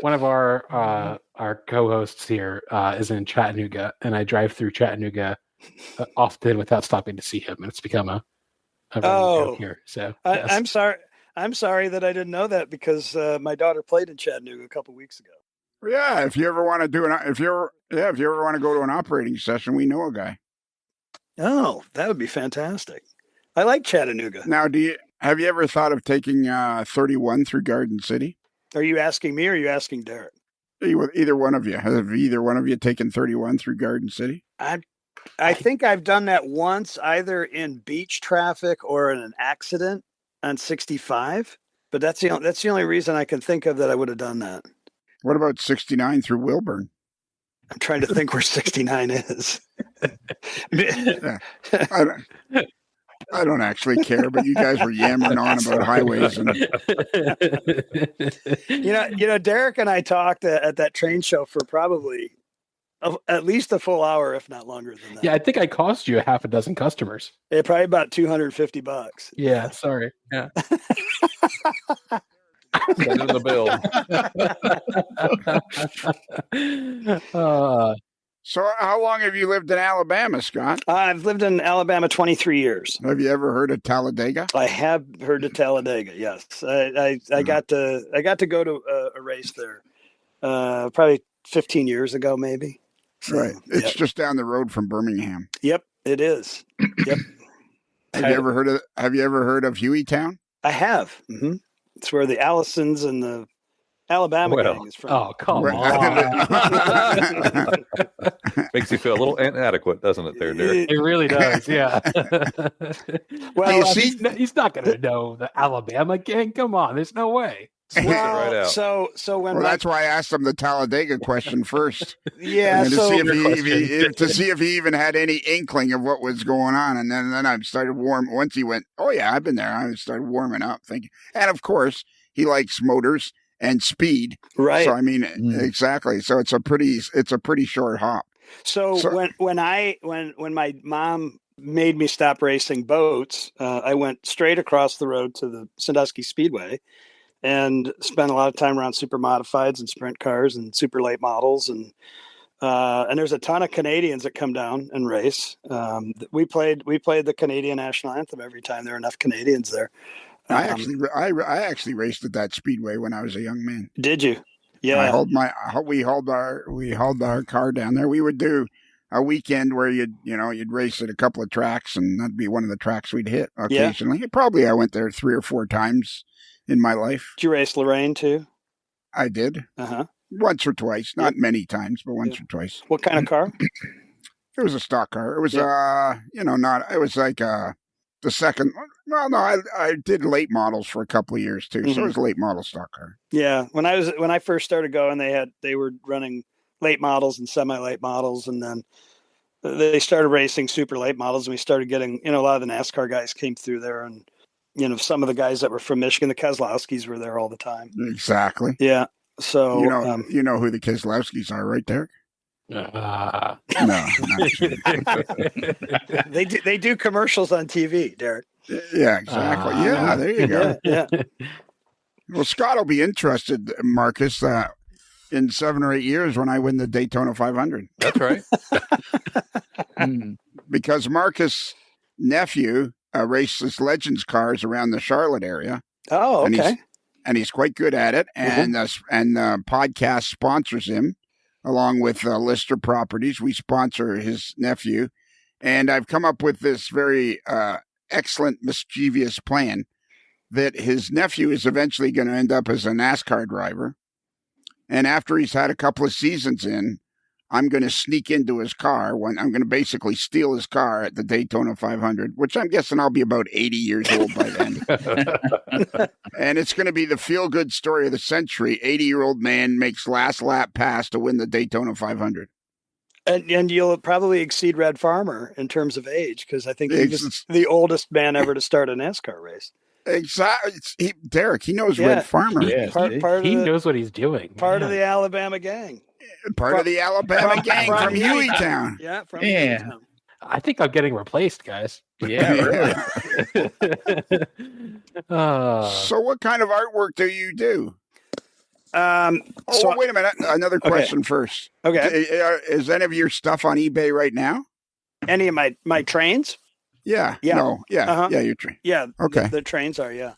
co-hosts here is in Chattanooga, and I drive through Chattanooga often without stopping to see him, and it's become a joke here. So yes. I'm sorry that I didn't know that because my daughter played in Chattanooga a couple weeks ago. Yeah, if you ever want to if you ever want to go to an operating session, we know a guy. Oh, that would be fantastic. I like Chattanooga. Now, have you ever thought of taking 31 through Garden City? Are you asking me or are you asking Derek? Either one of you. Have either one of you taken 31 through Garden City? I think I've done that once, either in beach traffic or in an accident on 65. But that's the only reason I can think of that I would have done that. What about 69 through Wilburn? I'm trying to think where 69 is. Yeah. I don't actually care, but you guys were yammering on about highways. And Derek and I talked at that train show for probably at least a full hour, if not longer than that. Yeah, I think I cost you a half a dozen customers. Yeah, probably about $250. Yeah, sorry. Yeah. Send in the bill. So how long have you lived in Alabama, Scott? I've lived in Alabama 23 years. Have you ever heard of Talladega? I have heard of Talladega, yes. I got to go to a race there probably 15 years ago, maybe. So, right. It's just down the road from Birmingham. Yep, it is. Yep. Have you ever heard of Hueytown? I have. Mm-hmm. It's where the Allisons and the Alabama gang is from. Oh, come on. Makes you feel a little inadequate, doesn't it, there, Derek? It really does, yeah. Well, he's not going to know the Alabama gang. Come on, there's no way. Right out. So when that's why I asked him the Talladega question first. Yeah, to see if he even had any inkling of what was going on, and then I started warming. Once he went, oh yeah, I've been there. I started warming up, thinking, and of course he likes motors and speed, right? So I mean, exactly. So it's a pretty short hop. So when my mom made me stop racing boats, I went straight across the road to the Sandusky Speedway and spent a lot of time around super modifieds and sprint cars and super late models. And there's a ton of Canadians that come down and race. We played the Canadian national anthem every time there were enough Canadians there. I actually raced at that speedway when I was a young man. Did you? Yeah. We hauled our car down there. We would do a weekend where you'd race at a couple of tracks, and that'd be one of the tracks we'd hit occasionally. Yeah. Probably I went there 3 or 4 times in my life. Did you race Lorraine too? I did. Uh-huh. Once or twice, not many times, but once or twice. What kind of car? It was a stock car. It was it was like the second. Well, no, I did late models for a couple of years too. Mm-hmm. So it was a late model stock car. Yeah, when I first started going, they were running late models and semi-late models, and then they started racing super late models, and we started getting a lot of the NASCAR guys came through there, and some of the guys that were from Michigan, the Keselowskis were there all the time. Exactly. Yeah. So you know who the Keselowskis are, right, Derek? No. They do commercials on TV, Derek. Yeah, exactly. Yeah, there you go. Yeah. Well, Scott will be interested, Marcus, in 7 or 8 years when I win the Daytona 500. That's right. Because Marcus' nephew races Legends cars around the Charlotte area. Oh, okay. And he's quite good at it. And the podcast sponsors him, along with Lister Properties. We sponsor his nephew. And I've come up with this very excellent, mischievous plan that his nephew is eventually going to end up as a NASCAR driver. And after he's had a couple of seasons in, I'm going to sneak into his car when I'm going to basically steal his car at the Daytona 500, which I'm guessing I'll be about 80 years old by then. And it's going to be the feel-good story of the century. 80-year-old man makes last lap pass to win the Daytona 500. And you'll probably exceed Red Farmer in terms of age, because I think he was the oldest man ever to start a NASCAR race. Exactly. Derek, he knows Red Farmer. He knows what he's doing. Part of the Alabama gang. Part of the Alabama gang from Hueytown. Yeah, from Hueytown. I think I'm getting replaced, guys. Yeah, really. So what kind of artwork do you do? So wait a minute. Another question first. Okay. Is any of your stuff on eBay right now? Any of my trains? Yeah. Yeah. No. Yeah. Uh-huh. Yeah. Your train. Yeah. Okay. The trains are. Yeah.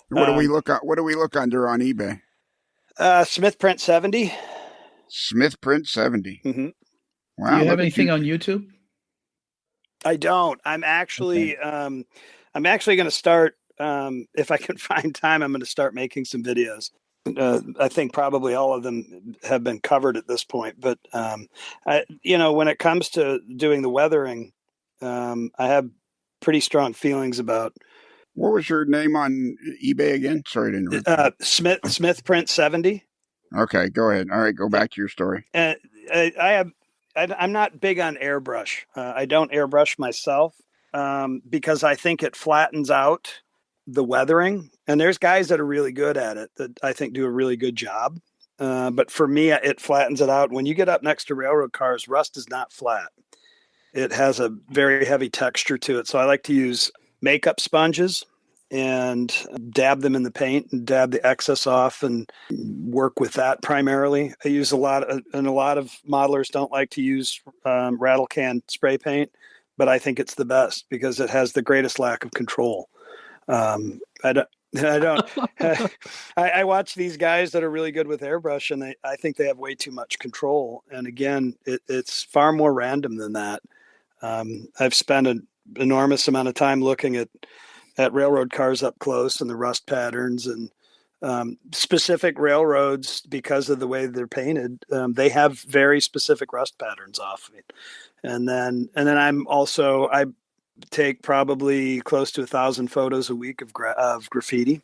What do we look at? What do we look under on eBay? Smith Print 70. Smith Print 70. Mm-hmm. Wow. Do you have anything on YouTube? I don't. I'm actually going to start. If I can find time, I'm going to start making some videos. I think probably all of them have been covered at this point. But when it comes to doing the weathering, I have pretty strong feelings about. What was your name on eBay again? Sorry to interrupt. Smith Print 70. Okay, go ahead. All right, go back to your story. I'm not big on airbrush. I don't airbrush myself because I think it flattens out the weathering. And there's guys that are really good at it that I think do a really good job. But for me, it flattens it out. When you get up next to railroad cars, rust is not flat. It has a very heavy texture to it. So I like to use makeup sponges and dab them in the paint and dab the excess off and work with that primarily. I use a lot of modelers don't like to use rattle can spray paint, but I think it's the best because it has the greatest lack of control. I watch these guys that are really good with airbrush, and I think they have way too much control. And again, it's far more random than that. I've spent an enormous amount of time looking at railroad cars up close and the rust patterns and specific railroads, because of the way they're painted, they have very specific rust patterns off it. And then I take probably close to 1,000 photos a week of graffiti.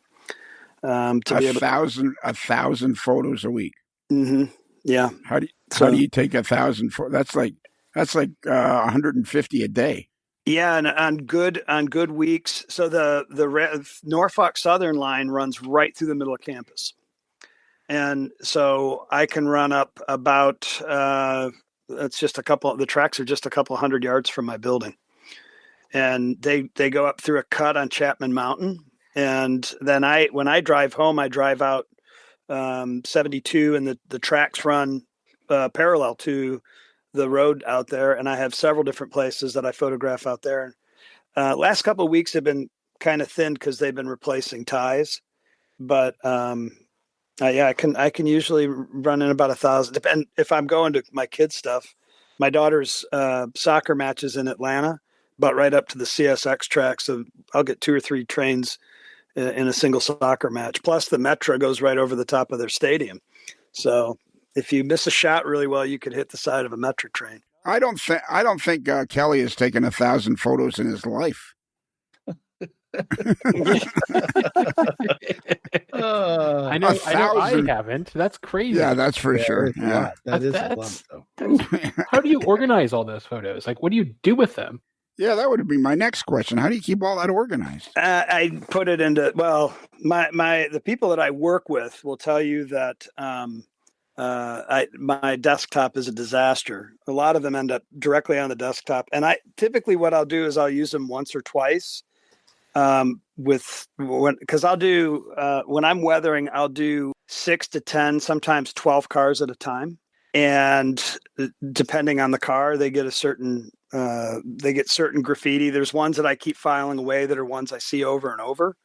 A thousand photos a week. Mm-hmm. Yeah. How do you take 1,000 photos? That's like 150 a day. Yeah, and on good weeks. So the Norfolk Southern line runs right through the middle of campus, and so I can run up about it's just a couple. The tracks are just a couple 100 yards from my building, and they go up through a cut on Chapman Mountain, and then when I drive home, I drive out 72, and the tracks run parallel to the road out there, and I have several different places that I photograph out there. Last couple of weeks have been kind of thin because they've been replacing ties, but I can usually run in about 1,000. Depend if I'm going to my kids' stuff. My daughter's soccer matches in Atlanta, but right up to the CSX track, so I'll get 2 or 3 trains in a single soccer match. Plus, the Metro goes right over the top of their stadium, so if you miss a shot really well, you could hit the side of a Metro train. I don't think Kelly has taken 1,000 photos in his life. I know I haven't. That's crazy. Yeah, that's for sure. Yeah. That is a lot, though. How do you organize all those photos? Like, what do you do with them? Yeah, that would be my next question. How do you keep all that organized? I put it into the people that I work with will tell you that my desktop is a disaster. A lot of them end up directly on the desktop, and typically what I'll do is I'll use them once or twice. Because I'll do when I'm weathering, I'll do 6 to 10, sometimes 12 cars at a time, and depending on the car, they get certain graffiti. There's ones that I keep filing away that are ones I see over and over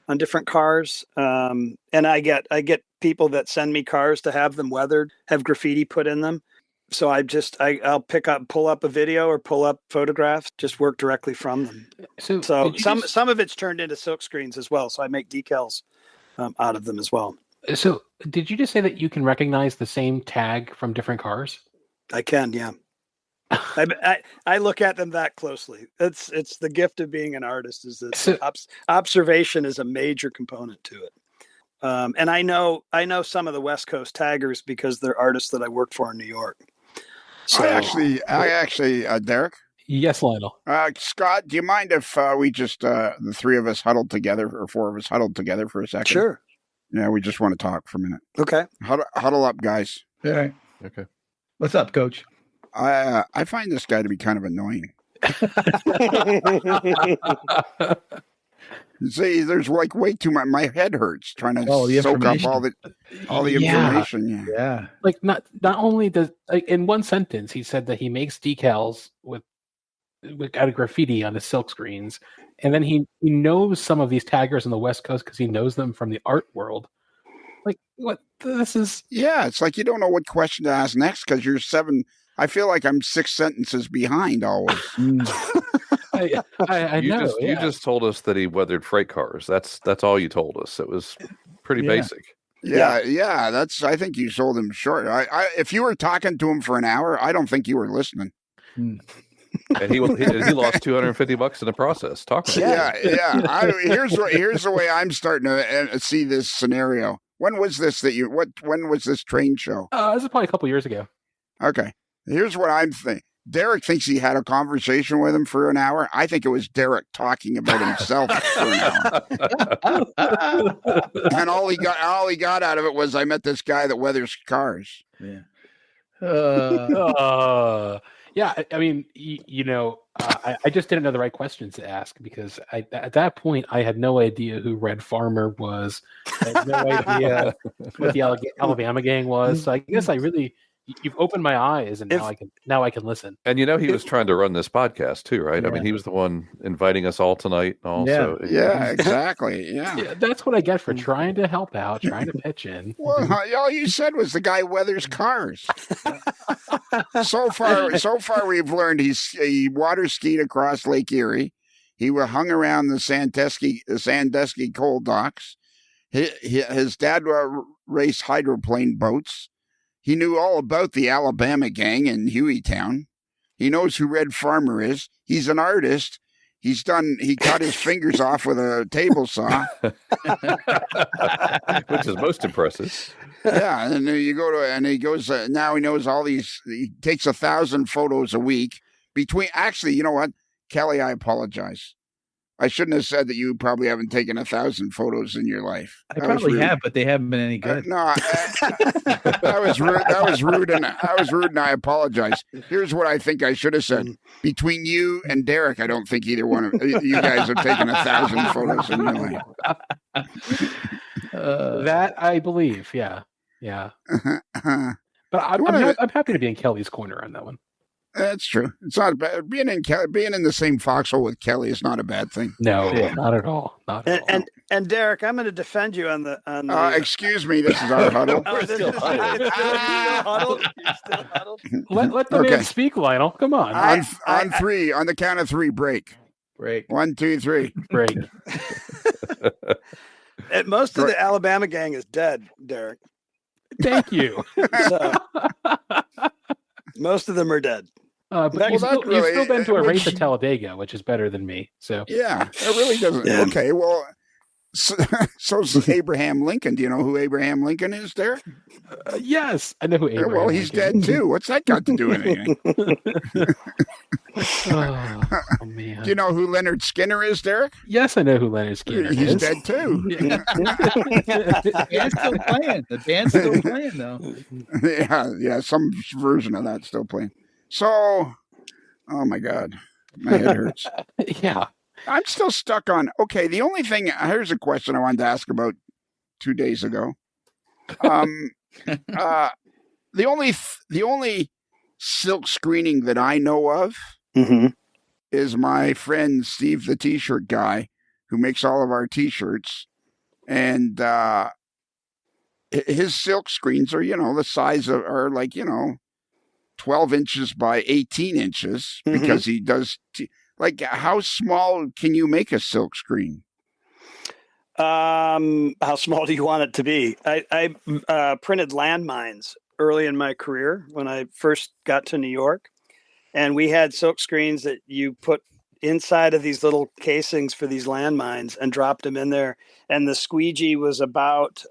on different cars, and I get people that send me cars to have them weathered, have graffiti put in them. So I'll pull up a video or pull up photographs, just work directly from them. So some of it's turned into silk screens as well. So I make decals out of them as well. So did you just say that you can recognize the same tag from different cars? I can, yeah. I look at them that closely. It's the gift of being an artist is that observation is a major component to it. And I know some of the West Coast taggers because they're artists that I work for in New York. So I actually, Derek. Yes, Lionel. Scott, do you mind if we just the three of us huddled together, or four of us huddled together for a second? Sure. Yeah, we just want to talk for a minute. Okay. Huddle up, guys. All right. Okay. What's up, Coach? I find this guy to be kind of annoying. See, there's like way too much. My head hurts trying to soak up all the information. Yeah. Like not only does, like, in one sentence he said that he makes decals with out of graffiti on his silk screens, and then he knows some of these taggers on the West Coast because he knows them from the art world. Like, what? This is it's like you don't know what question to ask next because you're seven. I feel like I'm 6 sentences behind always. I know. You just told us that he weathered freight cars. That's all you told us. It was pretty basic. Yeah. That's. I think you sold him short. If you were talking to him for an hour, I don't think you were listening. And he lost $250 in the process. Talking. Yeah. Here's the way I'm starting to see this scenario. When was this when was this train show? This is probably a couple years ago. Okay. Here's what I'm thinking. Derek thinks he had a conversation with him for an hour. I think it was Derek talking about himself for an hour. And all he got out of it was, I met this guy that weathers cars. Yeah. Yeah, I mean, I just didn't know the right questions to ask because at that point I had no idea who Red Farmer was. I had no idea what the Alabama Gang was. So I guess you've opened my eyes, and now I can listen. And he was trying to run this podcast too, right? Yeah. I mean, he was the one inviting us all tonight. Also, yeah, exactly. Yeah, that's what I get for trying to help out, trying to pitch in. Well, all you said was the guy weathers cars. So far, we've learned he water skied across Lake Erie. He hung around the Sandusky coal docks. His dad raced hydroplane boats. He knew all about the Alabama Gang in Hueytown. He knows who Red Farmer is. He's an artist. He cut his fingers off with a table saw. Which is most impressive. Yeah, and he goes, now he knows all these, he takes 1,000 photos a week. Actually, you know what? Kelly, I apologize. I shouldn't have said that you probably haven't taken 1,000 photos in your life. I probably have, but they haven't been any good. No, that was rude. That was rude, and I apologize. Here's what I think I should have said: between you and Derek, I don't think either one of you guys have taken 1,000 photos in your life. That I believe, yeah. But I'm happy to be in Kelly's corner on that one. That's true. It's not bad. Being in the same foxhole with Kelly is not a bad thing. No, not at all. Not at all. And Derek, I'm going to defend you on the. Excuse me, this is our huddle. You're still huddled. Let the man speak, Lionel. Come on. On three, on the count of three, break. 1, 2, 3, break. Most of the Alabama gang is dead, Derek. Thank you. So, most of them are dead. But you've still been to a race at Talladega, which is better than me. So yeah, it really doesn't. Yeah. Okay, well, so's Abraham Lincoln. Do you know who Abraham Lincoln is, there? Yes, I know who Abraham. Well, he's dead too. What's that got to do with anything? Oh man! Do you know who Leonard Skinner is, Derek? Yes, I know who Leonard Skinner is. He's dead too. The band's still playing. The band's still playing, though. Yeah, some version of that's still playing. So, oh my God, my head hurts. Yeah. I'm still stuck on, okay, the only thing, here's a question I wanted to ask about 2 days ago. The only silk screening that I know of is my friend Steve, the t-shirt guy, who makes all of our t-shirts. And his silk screens are, the size of, are like, 12 inches by 18 inches because he does... Like, how small can you make a silk screen? How small do you want it to be? I printed landmines early in my career when I first got to New York. And we had silk screens that you put inside of these little casings for these landmines and dropped them in there. And the squeegee was about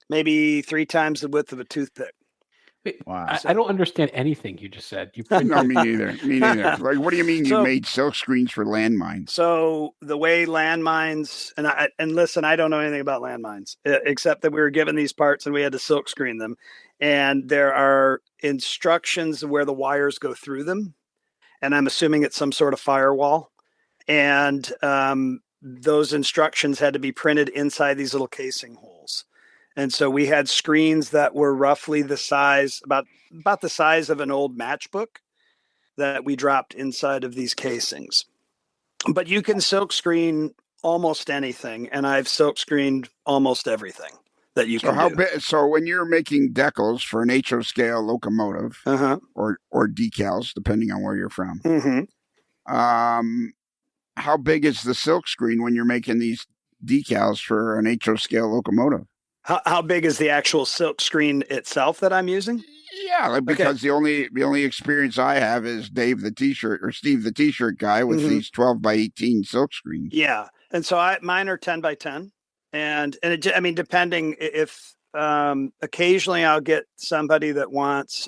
maybe 3 times the width of a toothpick. Wait, Wow. I don't understand anything you just said. You No, me neither. Me neither. Like, what do you mean you So- made silk screens for landmines? So the way landmines, and listen, I don't know anything about landmines except that we were given these parts and we had to silk screen them. And there are instructions where the wires go through them. And I'm assuming it's some sort of firewall. And those instructions had to be printed inside these little casing holes. And so we had screens that were roughly the size, about the size of an old matchbook that we dropped inside of these casings. But you can silk screen almost anything, and I've silk screened almost everything that you can do. So when you're making decals for an HO scale locomotive or decals, depending on where you're from, how big is the silk screen when you're making these decals for an HO scale locomotive? How big is the actual silk screen itself that I'm using? Yeah, like, because the only experience I have is Steve the T-shirt guy with these 12 by 18 silk screens. Yeah, and so mine are 10 by 10, and I mean, depending if occasionally I'll get somebody that wants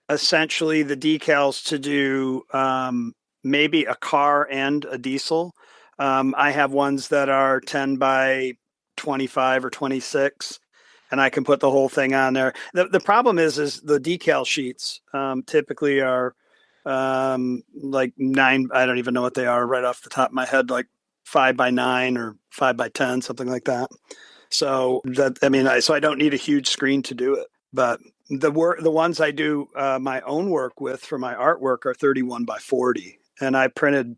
essentially the decals to do maybe a car and a diesel. I have ones that are 10 by 25 or 26, and I can put the whole thing on there. The problem is the decal sheets typically are like 9. I don't even know what they are right off the top of my head, like 5 by 9 or 5 by 10, something like that. So so I don't need a huge screen to do it. But the ones I do my own work with for my artwork are 31 by 40, and I printed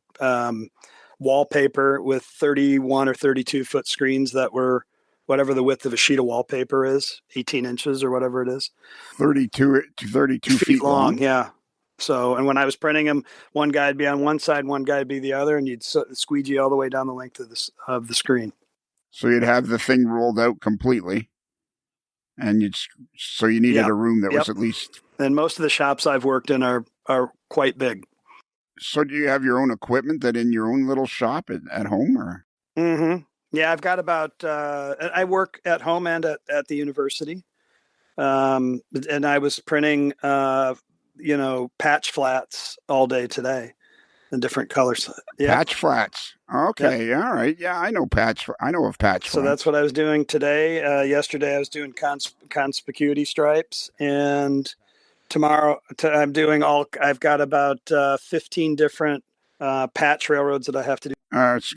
wallpaper with 31 or 32 foot screens that were whatever the width of a sheet of wallpaper is, 18 inches or whatever it is. 32 feet long. Yeah. So, and when I was printing them, one guy would be on one side, one guy would be the other, and you'd squeegee all the way down the length of the screen. So you'd have the thing rolled out completely, and you needed a room that was at least. And most of the shops I've worked in are quite big. So do you have your own equipment that in your own little shop at home, or? Mm-hmm. Yeah, I've got about. I work at home and at the university, and I was printing, patch flats all day today, in different colors. Yeah. Patch flats. Okay, all right. Yeah, I know of patch flats. So that's what I was doing today. Yesterday I was doing conspicuity stripes, and tomorrow I'm doing I've got about 15 different patch railroads that I have to do. It's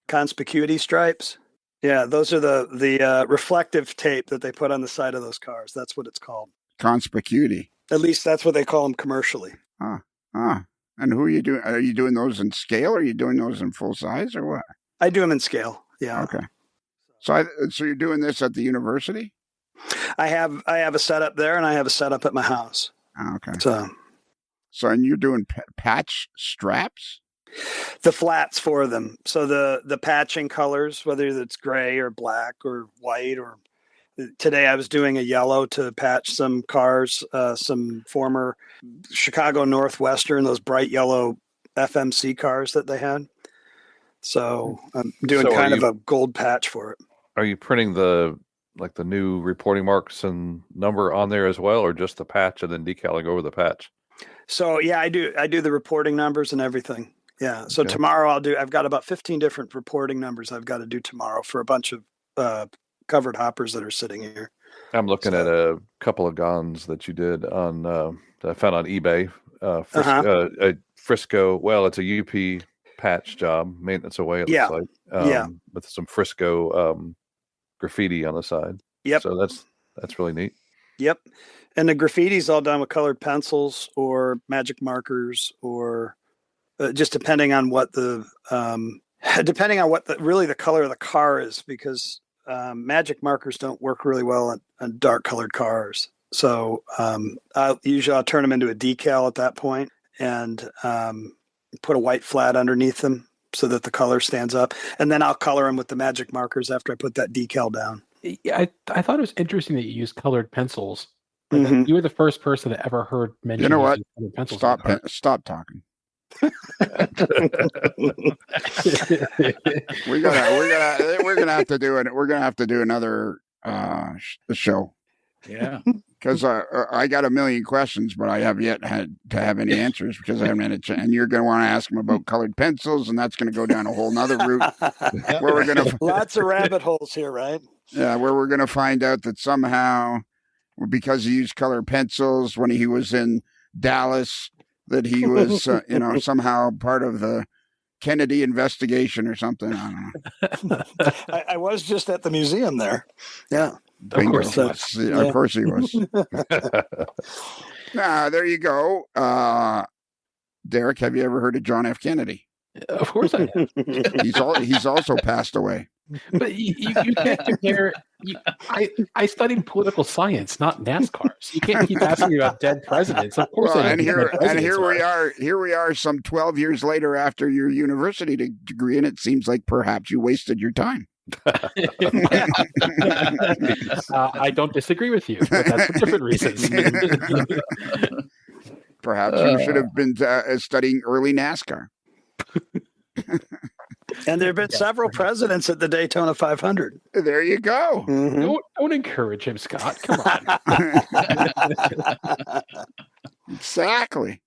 Conspicuity stripes. Yeah, those are the reflective tape that they put on the side of those cars. That's what it's called. Conspicuity. At least that's what they call them commercially. And who are you doing? Are you doing those in scale, or are you doing those in full size, or what? I do them in scale. Yeah. Okay. So you're doing this at the university? I have a setup there, and I have a setup at my house. Okay. So and you're doing patch straps? The flats for them. So the patching colors, whether it's gray or black or white, or today I was doing a yellow to patch some cars, some former Chicago Northwestern, those bright yellow FMC cars that they had. So I'm doing kind of a gold patch for it. Are you printing the new reporting marks and number on there as well, or just the patch and then decaling over the patch? So yeah, I do the reporting numbers and everything. Yeah. So tomorrow I've got about 15 different reporting numbers I've got to do tomorrow for a bunch of covered hoppers that are sitting here. I'm looking at a couple of guns that you did on that I found on eBay. Frisco. Well, it's a UP patch job, maintenance away. It looks like. With some Frisco graffiti on the side. Yep. So that's really neat. Yep. And the graffiti's all done with colored pencils or magic markers, or just depending on what the color of the car is, because magic markers don't work really well on dark colored cars. So I'll turn them into a decal at that point and put a white flat underneath them so that the color stands up. And then I'll color them with the magic markers after I put that decal down. I thought it was interesting that you used colored pencils. Like, Mhm. you were the first person that ever heard mention. You know what? using colored pencils. Stop talking. We're gonna have to do it. We're gonna have to do another show. Yeah. Because I got a million questions, but I have yet had to have any answers because I haven't had a chance. And you're going to want to ask them about colored pencils, and that's going to go down a whole nother route where we're going to lots of rabbit holes here, right? Yeah, where we're going to find out that somehow, because he used colored pencils when he was in Dallas, that he was somehow part of the Kennedy investigation or something. I don't know. I was just at the museum there. Yeah. Bingo. Of course he Of course he was. There you go. Derek, have you ever heard of John F. Kennedy? Of course I have. He's also passed away. But you can't compare. I studied political science, not NASCAR. So you can't keep asking me about dead presidents. Of course, well, here we are, some 12 years later after your university degree, and it seems like perhaps you wasted your time. I don't disagree with you, but that's for different reasons. Perhaps you should have been studying early NASCAR. And there have been several presidents at the Daytona 500. There you go. Mm-hmm. Don't encourage him, Scott. Come on. Exactly.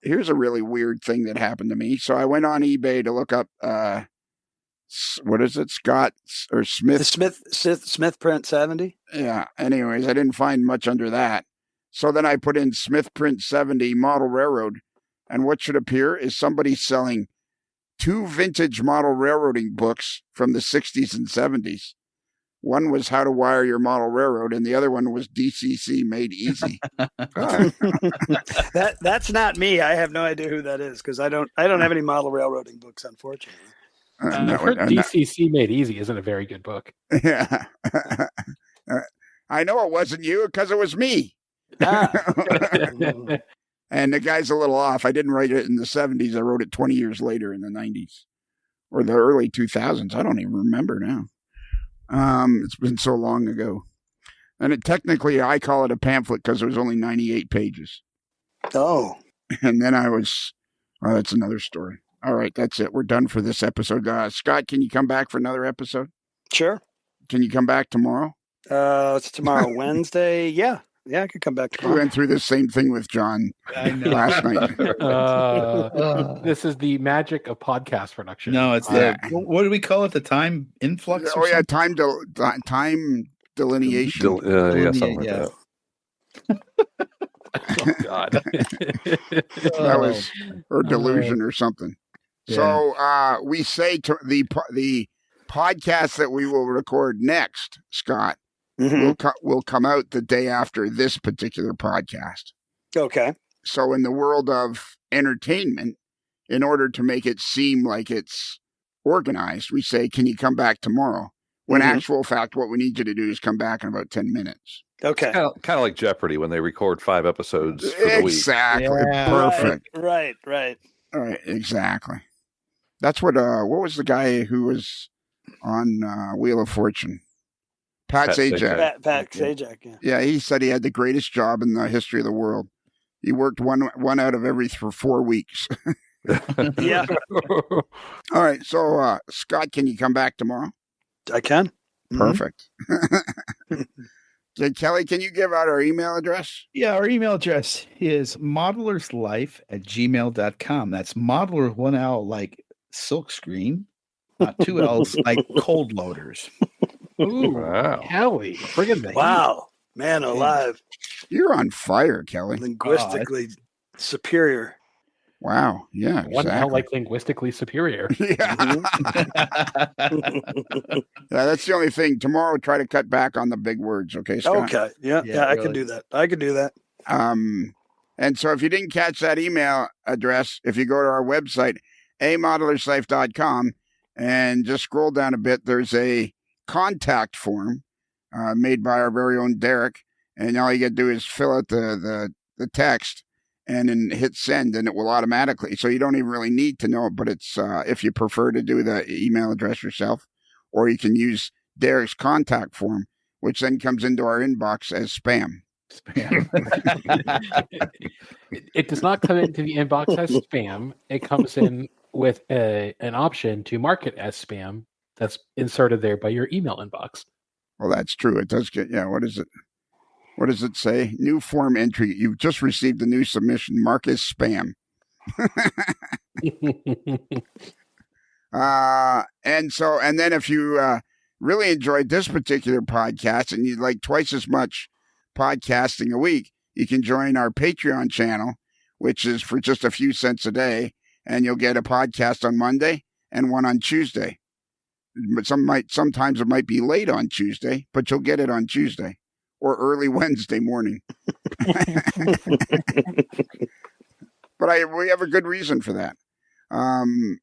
Here's a really weird thing that happened to me. So I went on eBay to look up what is it, Scott or Smith? The Smith Print 70. Yeah. Anyways, I didn't find much under that. So then I put in Smith Print 70 model railroad, and what should appear is somebody selling 2 vintage model railroading books from the 60s and 70s. One was How to Wire Your Model Railroad, and the other one was DCC Made Easy. That's not me. I have no idea who that is because I don't have any model railroading books, unfortunately. I've heard DCC Made Easy isn't a very good book. Yeah. I know it wasn't you because it was me. And the guy's a little off. I didn't write it in the 70s. I wrote it 20 years later in the 90s or the early 2000s. I don't even remember now. It's been so long ago. And technically, I call it a pamphlet because it was only 98 pages. Oh. And then that's another story. All right, that's it. We're done for this episode. Scott, can you come back for another episode? Sure. Can you come back tomorrow? It's tomorrow, Wednesday. Yeah, I could come back tomorrow. We went through the same thing with John last night. This is the magic of podcast production. No, it's what do we call it? The time influx? Oh, yeah, time delineation. Yeah, something like that. Oh, God. That was or delusion or something. Yeah. So we say to the podcast that we will record next, Scott, will come out the day after this particular podcast. Okay. So in the world of entertainment, in order to make it seem like it's organized, we say, can you come back tomorrow? When actual fact, what we need you to do is come back in about 10 minutes. Okay. Kind of like Jeopardy when they record 5 episodes for the week. Exactly. Yeah. Perfect. Right. All right. Exactly. That's what was the guy who was on Wheel of Fortune? Pat Sajak. Pat Sajak, yeah. Yeah, he said he had the greatest job in the history of the world. He worked one out of every 4 weeks. Yeah. All right. So, Scott, can you come back tomorrow? I can. Perfect. Kelly, can you give out our email address? Yeah, our email address is modelerslife@gmail.com. That's modeler, 1 L like silkscreen, not 2 L's like cold loaders. Ooh, wow. Kelly, friggin' the wow, man alive. You're on fire, Kelly. Linguistically superior. Wow. Yeah. One L like linguistically superior. Yeah. Yeah, that's the only thing. Tomorrow, try to cut back on the big words. Okay, Scott? Okay. Yeah, really. I can do that. And so if you didn't catch that email address, if you go to our website, amodelerslife.com, and just scroll down a bit, there's a contact form made by our very own Derek. And all you got to do is fill out the text and then hit send, and it will automatically. So you don't even really need to know it, but it's if you prefer to do the email address yourself, or you can use Derek's contact form, which then comes into our inbox as spam. It does not come into the inbox as spam. It comes in with an option to mark it as spam that's inserted there by your email inbox. Well, that's true. It does get, what is it? What does it say? New form entry. You've just received a new submission. Mark as spam. And then if you really enjoyed this particular podcast and you'd like twice as much podcasting a week, you can join our Patreon channel, which is for just a few cents a day, and you'll get a podcast on Monday and one on Tuesday. But sometimes it might be late on Tuesday, but you'll get it on Tuesday or early Wednesday morning. But we have a good reason for that. And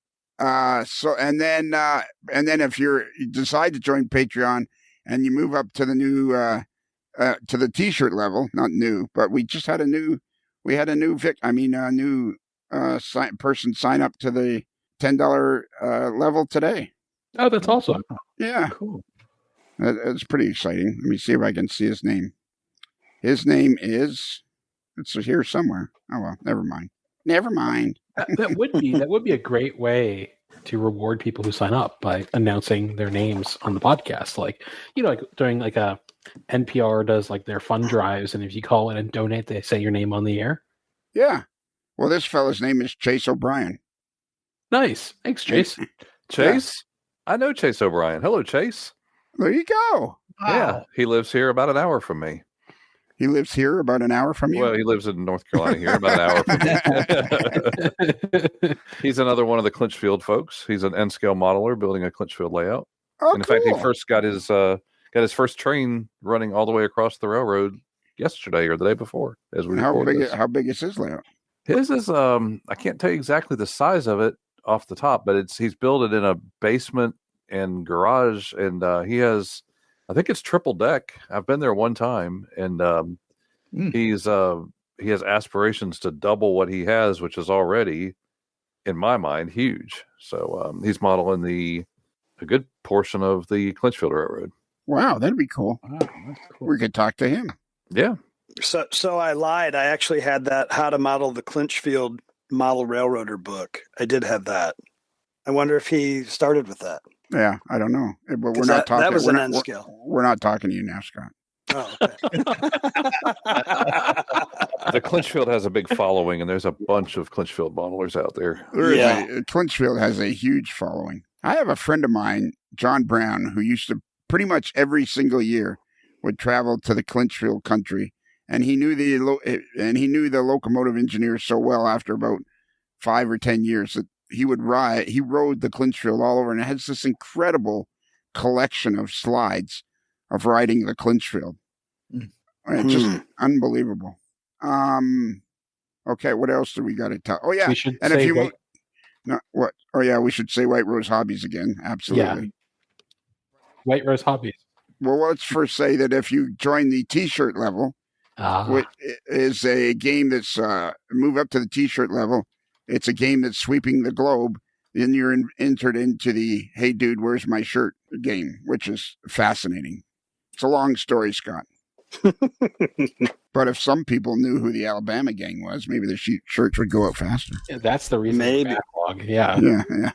then if you decide to join Patreon and you move up to the new to the T-shirt level, not new, but we just had a new person sign up to the $10 level today. Oh, that's awesome. Yeah, Cool. It's pretty exciting. Let me see if I can see his name. His name is, it's here somewhere. Oh well, never mind. That would be a great way to reward people who sign up by announcing their names on the podcast. Like, like during like a NPR does like their fund drives, and if you call in and donate, they say your name on the air. Yeah. Well, this fella's name is Chase O'Brien. Nice. Thanks, Chase. Chase? I know Chase O'Brien. Hello, Chase. There you go. Wow. Yeah. He lives here about an hour from me. He lives here about an hour from you? Well, he lives in North Carolina here, about an hour from me. He's another one of the Clinchfield folks. He's an N-scale modeler building a Clinchfield layout. Oh, And in fact, he first got his first train running all the way across the railroad yesterday or the day before. As we How big is his layout? His is I can't tell you exactly the size of it off the top, but he's built it in a basement and garage, and he has, I think it's triple deck. I've been there one time, and he has aspirations to double what he has, which is already, in my mind, huge. So he's modeling a good portion of the Clinchfield Railroad. Wow, that'd be cool. Wow, that's cool. We could talk to him. Yeah. So I lied. I actually had that How to Model the Clinchfield Model Railroader book. I did have that. I wonder if he started with that. Yeah, I don't know. But we're That not talking. was an N scale. We're not talking to you now, Scott. Oh, okay. The Clinchfield has a big following, and there's a bunch of Clinchfield modelers out there. Clinchfield has a huge following. I have a friend of mine, John Brown, who used to pretty much every single year would travel to the Clinchfield country, and he knew the locomotive engineers so well after about 5 or 10 years that he rode the Clinchfield all over, and it has this incredible collection of slides of riding the Clinchfield. It's just unbelievable. Okay, what else do we got to tell? Oh yeah, We should and say if you what? Oh yeah, we should say White Rose Hobbies again. Absolutely. White Rose Hobbies. Well, let's first say that if you join the T-shirt level, which is a game that's move up to the T-shirt level. It's a game that's sweeping the globe. Then you're entered into the "Hey, dude, where's my shirt?" game, which is fascinating. It's a long story, Scott. But if some people knew who the Alabama gang was, maybe the shirts would go out faster. That's the reason. Maybe. Backlog. Yeah. Yeah.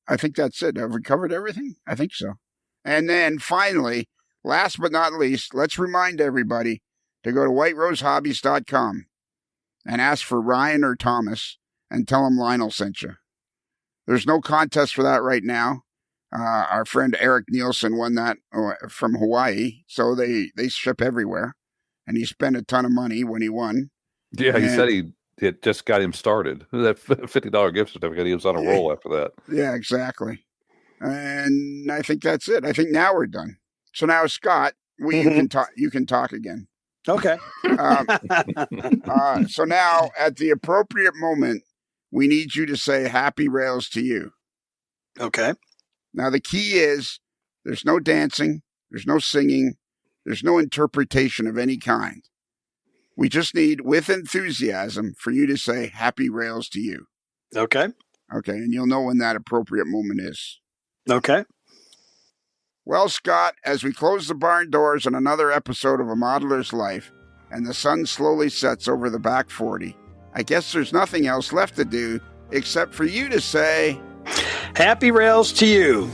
I think that's it. Have we covered everything? I think so. And then finally, last but not least, let's remind everybody to go to whiterosehobbies.com and ask for Ryan or Thomas and tell them Lionel sent you. There's no contest for that right now. Our friend Eric Nielsen won that from Hawaii, so they ship everywhere, and he spent a ton of money when he won. Yeah, he said it just got him started. That $50 gift certificate, he was on a roll after that. Yeah, exactly. And I think that's it. I think now we're done. So now, Scott, you can talk. You can talk again. Okay. So now, at the appropriate moment, we need you to say "Happy Rails" to you. Okay. Now, the key is there's no dancing, there's no singing, there's no interpretation of any kind. We just need, with enthusiasm, for you to say "Happy Rails" to you. Okay. Okay, and you'll know when that appropriate moment is. Okay. Well, Scott, as we close the barn doors on another episode of A Modeler's Life, and the sun slowly sets over the back 40, I guess there's nothing else left to do except for you to say, Happy Rails to you.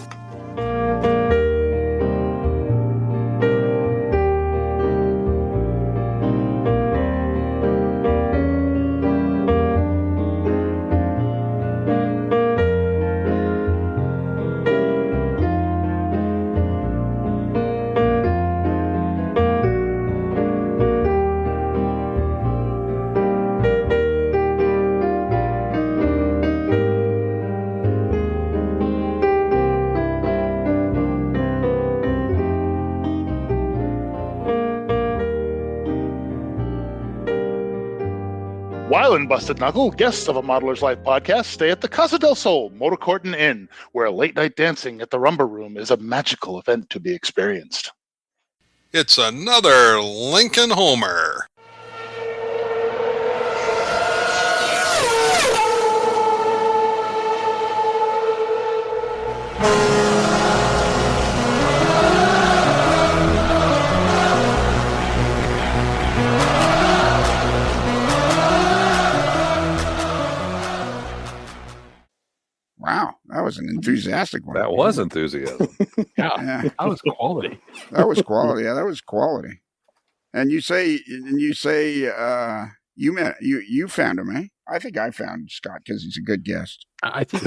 While in Busted Knuckle, guests of A Modeler's Life podcast stay at the Casa del Sol Motor Court and Inn, where late-night dancing at the Rumba Room is a magical event to be experienced. It's another Lincoln Homer. wow, that was an enthusiastic one. That was enthusiasm. Yeah, that was quality. That was quality. Yeah, that was quality. And you say you found him, eh? I think I found Scott because he's a good guest. I think